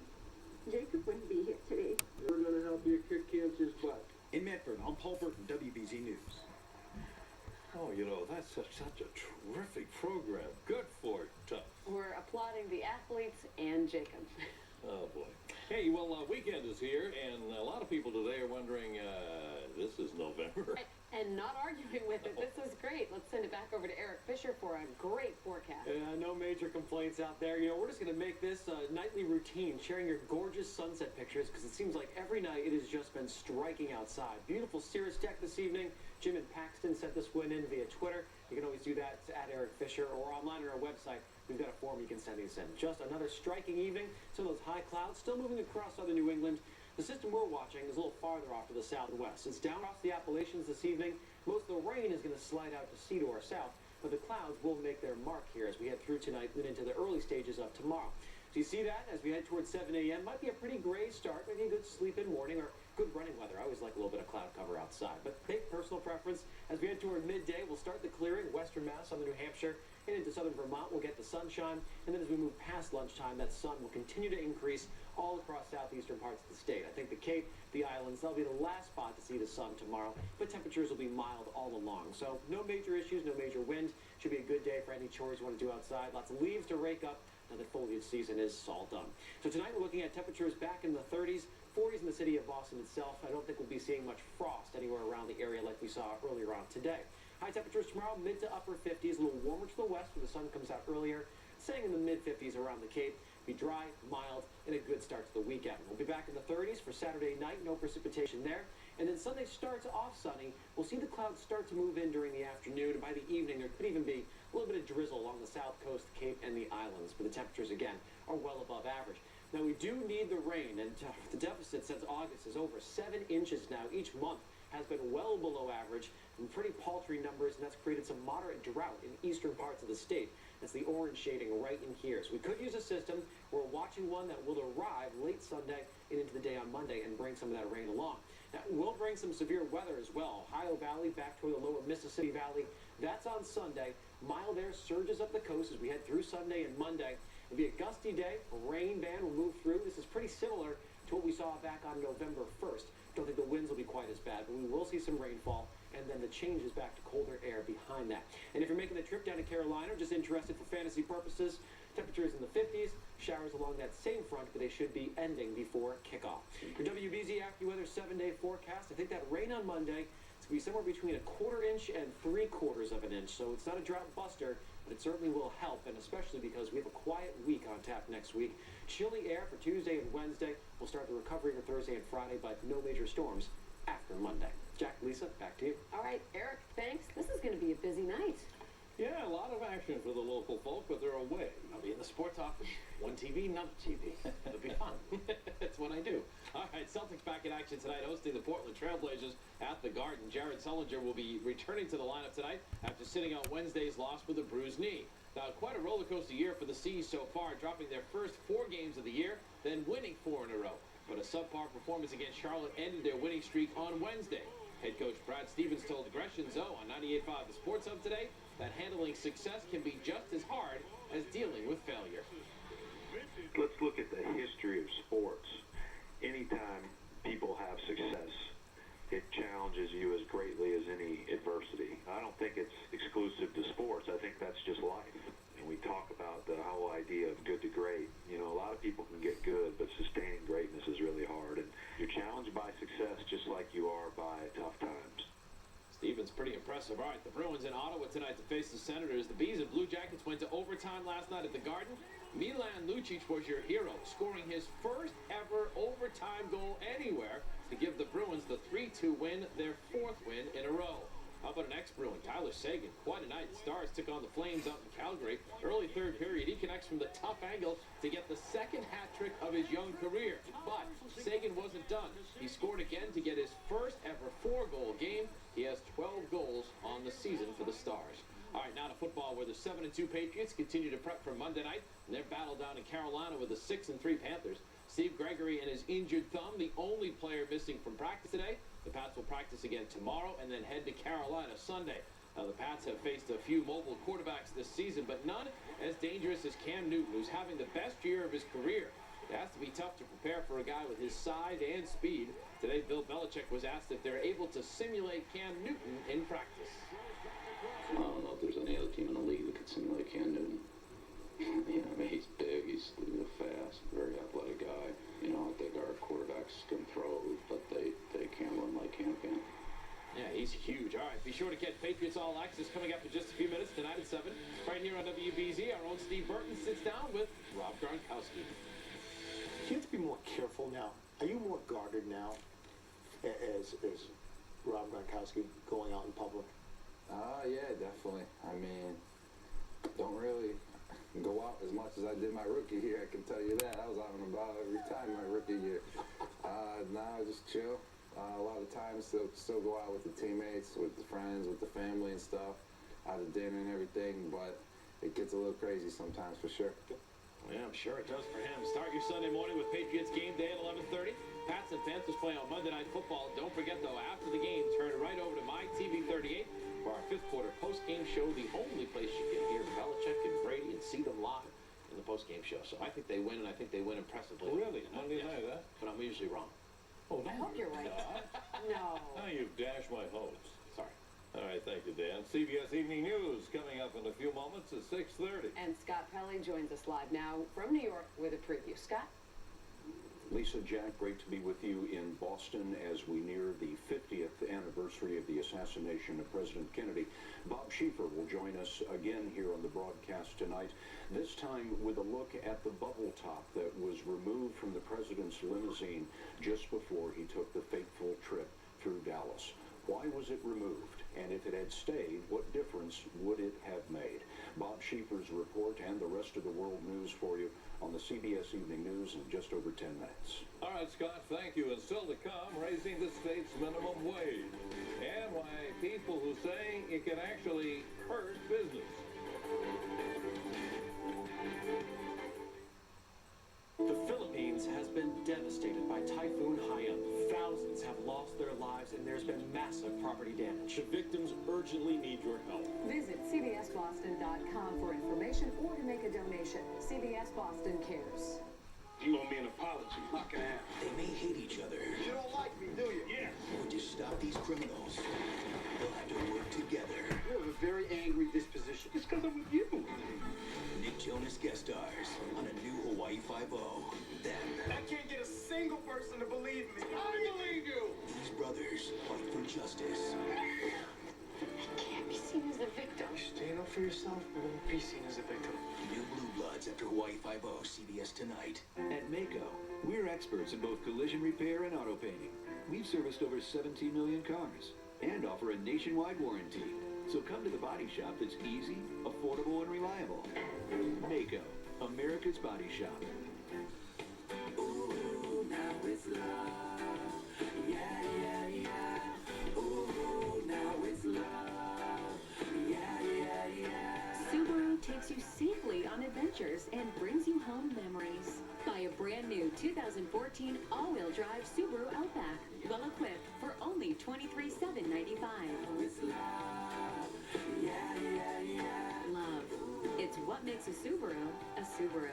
Jacob wouldn't be here today. We're going to help you kick cancer's butt. In Medford, I'm Paul Burton, WBZ News. Oh, you know, that's such a terrific program. Good for Tufts. We're applauding the athletes and Jacob. Oh, boy. Hey, well, weekend is here, and a lot of people today are wondering, this is November. And not arguing with it. This is great. Let's send it back over to Eric Fisher for a great forecast. No major complaints out there. You know, we're just going to make this a nightly routine, sharing your gorgeous sunset pictures, because it seems like every night it has just been striking outside. Beautiful cirrus deck this evening. Jim and Paxton sent this one in via Twitter. You can always do that at Eric Fisher or online on our website. We've got a form you can send these in. Just another striking evening. Some of those high clouds still moving across southern New England. The system we're watching is a little farther off to the south and west. It's down across the Appalachians this evening. Most of the rain is going to slide out to sea to our south, but the clouds will make their mark here as we head through tonight and into the early stages of tomorrow. So you see that as we head towards 7 a.m. Might be a pretty gray start, maybe a good sleep-in morning or good running weather. I always like a little bit of cloud cover outside, but take personal preference. As we head toward midday, we'll start the clearing, western Mass, southern New Hampshire, and into southern Vermont. We'll get the sunshine, and then as we move past lunchtime, that sun will continue to increase all across southeastern parts of the state. I think the Cape, the islands, that'll be the last spot to see the sun tomorrow, but temperatures will be mild all along. So no major issues, no major wind. Should be a good day for any chores you want to do outside. Lots of leaves to rake up. Now the foliage season is all done. So tonight we're looking at temperatures back in the 30s, 40s in the city of Boston itself. I don't think we'll be seeing much frost anywhere around the area like we saw earlier on today. High temperatures tomorrow, mid to upper 50s, a little warmer to the west where the sun comes out earlier, staying in the mid-50s around the Cape. Be dry, mild, and a good start to the weekend. We'll be back in the 30s for Saturday night, no precipitation there. And then Sunday starts off sunny. We'll see the clouds start to move in during the afternoon, and by the evening there could even be a little bit of drizzle along the south coast, the Cape, and the islands. But the temperatures, again, are well above average. Now, we do need the rain, and the deficit since August is over 7 inches now. Each month has been well below average and pretty paltry numbers, and that's created some moderate drought in eastern parts of the state. That's the orange shading right in here. So we could use a system. We're watching one that will arrive late Sunday and into the day on Monday and bring some of that rain along. Now, we'll bring some severe weather as well. Ohio Valley back toward the lower Mississippi Valley. That's on Sunday. Mild air surges up the coast as we head through Sunday and Monday. It'll be a gusty day. A rain band will move through. This is pretty similar to what we saw back on November 1st. Don't think the winds will be quite as bad, but we will see some rainfall, and then the changes back to colder air behind that. And if you're making the trip down to Carolina, just interested for fantasy purposes, temperatures in the 50s, showers along that same front, but they should be ending before kickoff. Your WBZ AccuWeather 7-day forecast, I think that rain on Monday, it's going to be somewhere between 1/4 inch and 3/4 of an inch, so it's not a drought buster, but it certainly will help, and especially because we have a quiet week on tap next week. Chilly air for Tuesday and Wednesday. We'll start the recovery for Thursday and Friday, but no major storms after Monday. Jack, Lisa, back to you. All right, Eric, thanks. This is going to be a busy night. Yeah, a lot of action for the local folk, but they're away. I'll be in the sports office. One TV, another TV. It'll be fun. That's what I do. All right, Celtics back in action tonight, hosting the Portland Trailblazers at the Garden. Jared Sullinger will be returning to the lineup tonight after sitting out Wednesday's loss with a bruised knee. Now, quite a roller coaster year for the C's so far, dropping their first 4 games of the year, then winning 4 in a row. But a subpar performance against Charlotte ended their winning streak on Wednesday. Head coach Brad Stevens told Gresham Zoe on 98.5 The Sports Hub today that handling success can be just as hard as dealing with failure. Let's look at the history of sports. Anytime people have success, it challenges you as greatly as any adversity. I don't think it's exclusive to sports. I think that's just life. And we talk about the whole idea of good to great. You know, a lot of people can get good, but sustaining greatness is really hard. And you're challenged by success just like you are by tough times. Stevens pretty impressive. All right, the Bruins in Ottawa tonight to face the Senators. The Bees and Blue Jackets went to overtime last night at the Garden. Milan Lucic was your hero, scoring his first ever overtime goal anywhere to give the Bruins the 3-2 win, their 4th win in a row. How about an ex-Bruin, Tyler Seguin? Quite a night. The Stars took on the Flames out in Calgary. Early third period, he connects from the tough angle to get the second hat trick of his young career. But Seguin wasn't done. He scored again to get his first ever 4-goal game. He has 12 goals on the season for the Stars. All right, now to football, where the 7-2 Patriots continue to prep for Monday night. And their battle down in Carolina with the 6-3 Panthers. Steve Gregory and his injured thumb, the only player missing from practice today. The Pats will practice again tomorrow and then head to Carolina Sunday. Now, the Pats have faced a few mobile quarterbacks this season, but none as dangerous as Cam Newton, who's having the best year of his career. It has to be tough to prepare for a guy with his size and speed. Today, Bill Belichick was asked if they're able to simulate Cam Newton in practice. I don't know if there's any other team in the league that could simulate Cam Newton. You know, I mean, he's big, he's fast, very athletic guy. You know, I think our quarterbacks can throw, but they can't run like Cam can. Yeah, he's huge. All right, be sure to catch Patriots All Access coming up in just a few minutes tonight at 7. Right here on WBZ, our own Steve Burton sits down with Rob Gronkowski. You have to be more careful now. Are you more guarded now as Rob Gronkowski going out in public? Yeah, definitely. I mean, don't really go out as much as I did my rookie year, I can tell you that. I was out and about every time my rookie year. Now I just chill. A lot of times still go out with the teammates, with the friends, with the family and stuff, out to dinner and everything, but it gets a little crazy sometimes for sure. Yeah, I'm sure it does for him. Start your Sunday morning with Patriots game day at 11:30. Pats and Panthers play on Monday Night Football. Don't forget, though, after the game, turn right over to MyTV38 for our 5th quarter post-game show, the only place you can hear Belichick and Brady and see them live in the post-game show. So I think they win, and I think they win impressively. Really? Monday night, huh? But I'm usually wrong. Oh, I hope you're right. No. Now you've dashed my hopes. Sorry. All right, thank you, Dan. CBS Evening News coming up in a few moments at 6:30. And Scott Pelley joins us live now from New York with a preview. Scott? Lisa, Jack, great to be with you in Boston as we near the 50th anniversary of the assassination of President Kennedy. Bob Schieffer will join us again here on the broadcast tonight, this time with a look at the bubble top that was removed from the president's limousine just before he took the fateful trip through Dallas. Why was it removed? And if it had stayed, what difference would it have made? Bob Schieffer's report and the rest of the world news for you on the CBS Evening News in just over 10 minutes. All right, Scott, thank you. And still to come, raising the state's minimum wage. And why people who say it can actually hurt business. The Philippines has been devastated by Typhoon Haiyan. Thousands have lost their lives and there's been massive property damage. The victims urgently need your help. Visit cbsboston.com for information or to make a donation. CBS Boston cares. You owe me an apology. Not gonna happen. They may hate each other. You don't like me, do you? Yeah. But to stop these criminals, they'll have to work together. You have a very angry disposition. It's because I'm with you. Nick Jonas guest stars on a new Hawaii Five-0. Then, I can't get a single person to believe me. I believe you. these brothers fight for justice. Can't be seen as a victim. Stand up for yourself, but don't be seen as a victim. New Blue Bloods after Hawaii Five-0, CBS tonight. At Mako, we're experts in both collision repair and auto painting. We've serviced over 17 million cars and offer a nationwide warranty. So come to the body shop that's easy, affordable, and reliable. Mako, America's body shop. Ooh, now it's love. Yeah, yeah, yeah. Ooh, now it's love. Yeah, yeah, yeah. Subaru takes you safely on adventures and brings you home memories. Buy a brand new 2014 all-wheel drive Subaru Outback. Well equipped for only $23,795. It's love. Yeah, yeah, yeah. Love. It's what makes a Subaru a Subaru.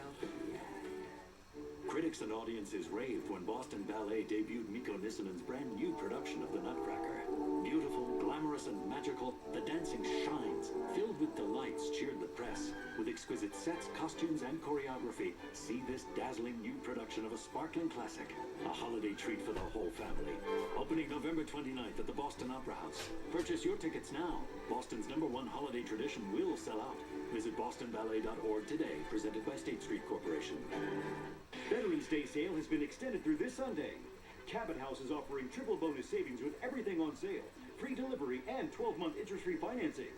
Critics and audiences raved when Boston Ballet debuted Mikko Nissinen's brand new production of The Nutcracker. Beautiful, glamorous, and magical, the dancing shines, filled with delights, cheered the press. With exquisite sets, costumes, and choreography, see this dazzling new production of a sparkling classic. A holiday treat for the whole family. Opening November 29th at the Boston Opera House. Purchase your tickets now. Boston's #1 holiday tradition will sell out. Visit bostonballet.org today, presented by State Street Corporation. Veterans Day sale has been extended through this Sunday. Cabot House is offering triple bonus savings with everything on sale, free delivery, and 12-month interest-free financing.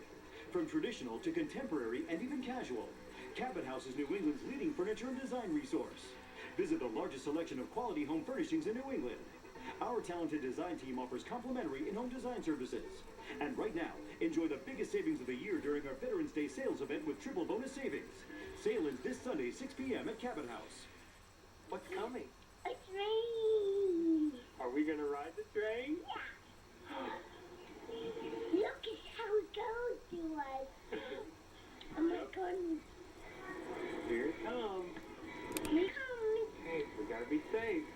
From traditional to contemporary and even casual, Cabot House is New England's leading furniture and design resource. Visit the largest selection of quality home furnishings in New England. Our talented design team offers complimentary in-home design services. And right now, enjoy the biggest savings of the year during our Veterans Day sales event with triple bonus savings. Sale ends this Sunday, 6 p.m. at Cabot House. What's coming? A train. Are we gonna ride the train? Yeah. Look at how it goes to us. Oh my goodness. Here it comes. Hey, we gotta be safe.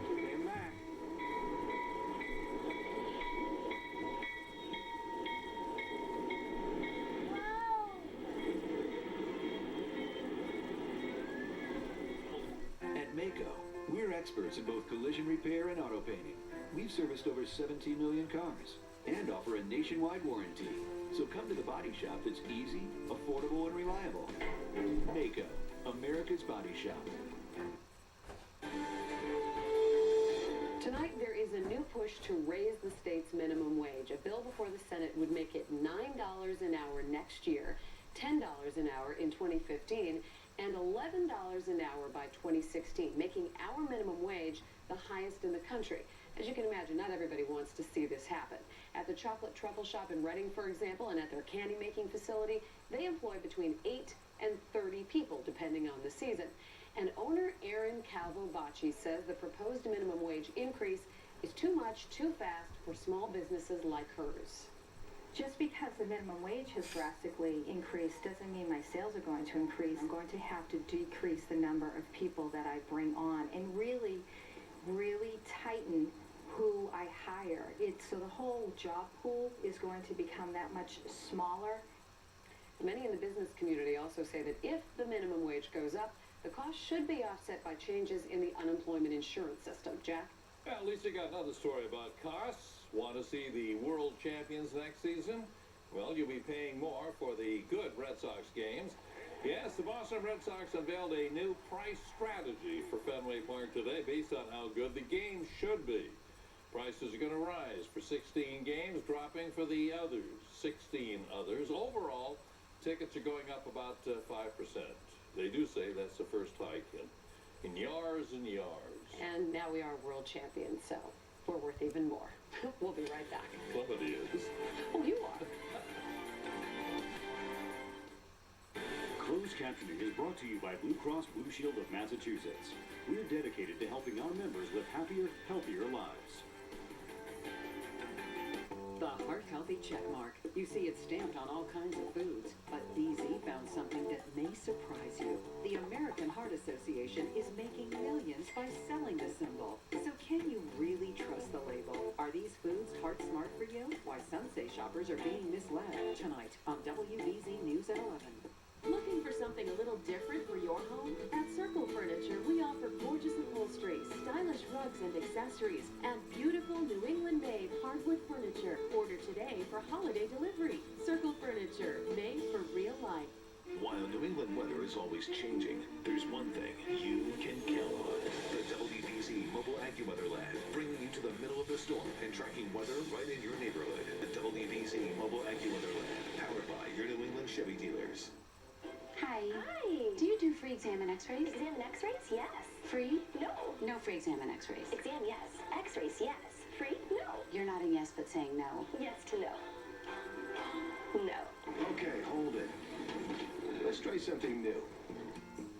Stand back. At Mako, we're experts in both collision repair and auto painting. We've serviced over 17 million cars and offer a nationwide warranty. So come to the body shop that's easy, affordable, and reliable. Mako, America's body shop. Tonight, there is a new push to raise the state's minimum wage. A bill before the Senate would make it $9 an hour next year, $10 an hour in 2015, and $11 an hour by 2016, making our minimum wage the highest in the country. As you can imagine, not everybody wants to see this happen. At the Chocolate Truffle Shop in Reading, for example, and at their candy-making facility, they employ between 8 and 30 people, depending on the season. And owner Aaron Calvo-Bacci says the proposed minimum wage increase is too much, too fast for small businesses like hers. Just because the minimum wage has drastically increased doesn't mean my sales are going to increase. I'm going to have to decrease the number of people that I bring on and really tighten who I hire. So the whole job pool is going to become that much smaller. Many in the business community also say that if the minimum wage goes up, the cost should be offset by changes in the unemployment insurance system. Jack? Well, at least you got another story about costs. Want to see the world champions next season? Well, you'll be paying more for the good Red Sox games. Yes, the Boston Red Sox unveiled a new price strategy for Fenway Park today based on how good the game should be. Prices are going to rise for 16 games, dropping for the others, 16 others. Overall, tickets are going up about 5%. They do say that's the first hike in years and years. And now we are world champions, so we're worth even more. We'll be right back. Somebody is. Oh, you are. Closed captioning is brought to you by Blue Cross Blue Shield of Massachusetts. We're dedicated to helping our members live happier, healthier lives. The heart healthy checkmark. You see it stamped on all kinds of foods, but BZ found something that may surprise you. The American Heart Association is making millions by selling the symbol. So can you really trust the label? Are these foods heart smart for you? Why some say shoppers are being misled. Tonight on WBZ News at 11. Looking for something a little different for your home? At Circle Furniture, we offer gorgeous upholstery, stylish rugs and accessories, and beautiful New England-made hardwood furniture. Order today for holiday delivery. Circle Furniture, made for real life. While New England weather is always changing, there's one thing you can count on. The WBZ Mobile AccuWeather Lab, bringing you to the middle of the storm and tracking weather right in your neighborhood. The WBZ Mobile AccuWeather Lab, powered by your New England Chevy dealers. Hi. Hi. Do you do free exam and x-rays? Exam and x-rays? Yes. Free? No. No free exam and x-rays. Exam, yes. X-rays, yes. Free? No. You're nodding yes, but saying no. Yes to no. No. Okay, hold it. Let's try something new.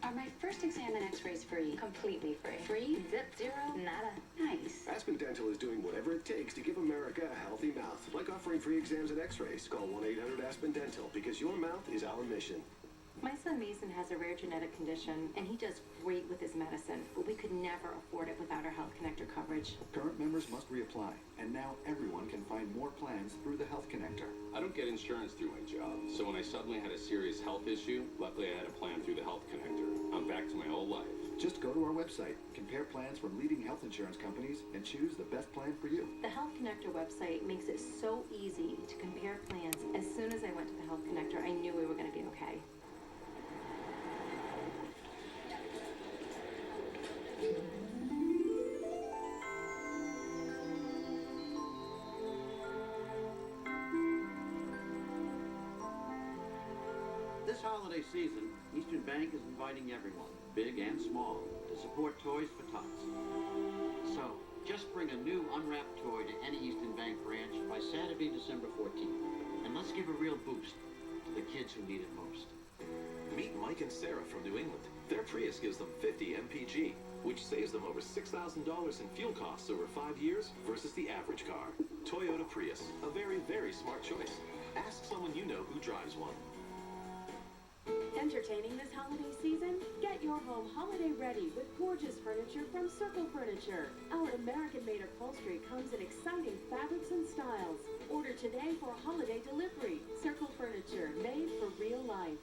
Are my first exam and x-rays free? Completely free. Free? Zip, zero, nada. Nice. Aspen Dental is doing whatever it takes to give America a healthy mouth, like offering free exams and x-rays. Call 1-800-ASPEN-DENTAL, because your mouth is our mission. My son Mason has a rare genetic condition, and he does great with his medicine, but we could never afford it without our Health Connector coverage. Current members must reapply, and now everyone can find more plans through the Health Connector. I don't get insurance through my job, so when I suddenly had a serious health issue, luckily I had a plan through the Health Connector. I'm back to my old life. Just go to our website, compare plans from leading health insurance companies, and choose the best plan for you. The Health Connector website makes it so easy to compare plans. As soon as I went to the Health Connector, I knew we were going to be okay. This holiday season, Eastern Bank is inviting everyone, big and small, to support Toys for Tots. So, just bring a new unwrapped toy to any Eastern Bank branch by Saturday, December 14th. And let's give a real boost to the kids who need it most. Meet Mike and Sarah from New England. Their Prius gives them 50 mpg, which saves them over $6,000 in fuel costs over 5 years versus the average car. Toyota Prius, a very, very smart choice. Ask someone you know who drives one. Entertaining this holiday season? Get your home holiday ready with gorgeous furniture from Circle Furniture. Our American-made upholstery comes in exciting fabrics and styles. Order today for holiday delivery. Circle Furniture, made for real life.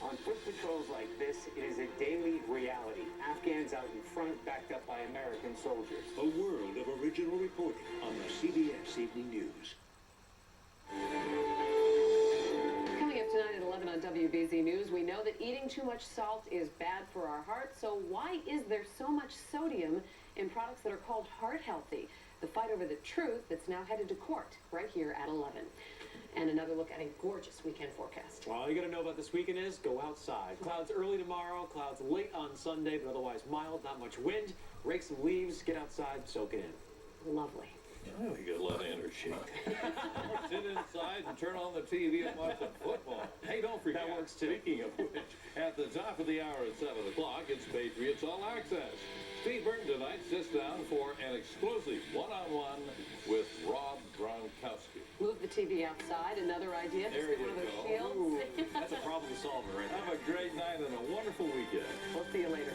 On foot patrols like this, it is a daily reality. Afghans out in front, backed up by American soldiers. A world of original reporting on the CBS Evening News. Coming up tonight at 11 on WBZ News, we know that eating too much salt is bad for our heart, so why is there so much sodium in products that are called heart healthy? The fight over the truth that's now headed to court right here at 11. And another look at a gorgeous weekend forecast. All you got to know about this weekend is go outside. Clouds early tomorrow, clouds late on Sunday, but otherwise mild, not much wind. Rake some leaves, get outside, soak it in. Lovely. Oh, you got a lot of energy. Sit inside and turn on the TV and watch some football. Hey, don't forget. That works too. Speaking of which, at the top of the hour at 7 o'clock, it's Patriots All Access. Steve Burton tonight sits down for an exclusive one-on-one with Rob Gronkowski. Move the TV outside. Another idea. Just There get one of you those go. shields. That's a problem solver right there. Have a great night and a wonderful weekend. We'll see you later.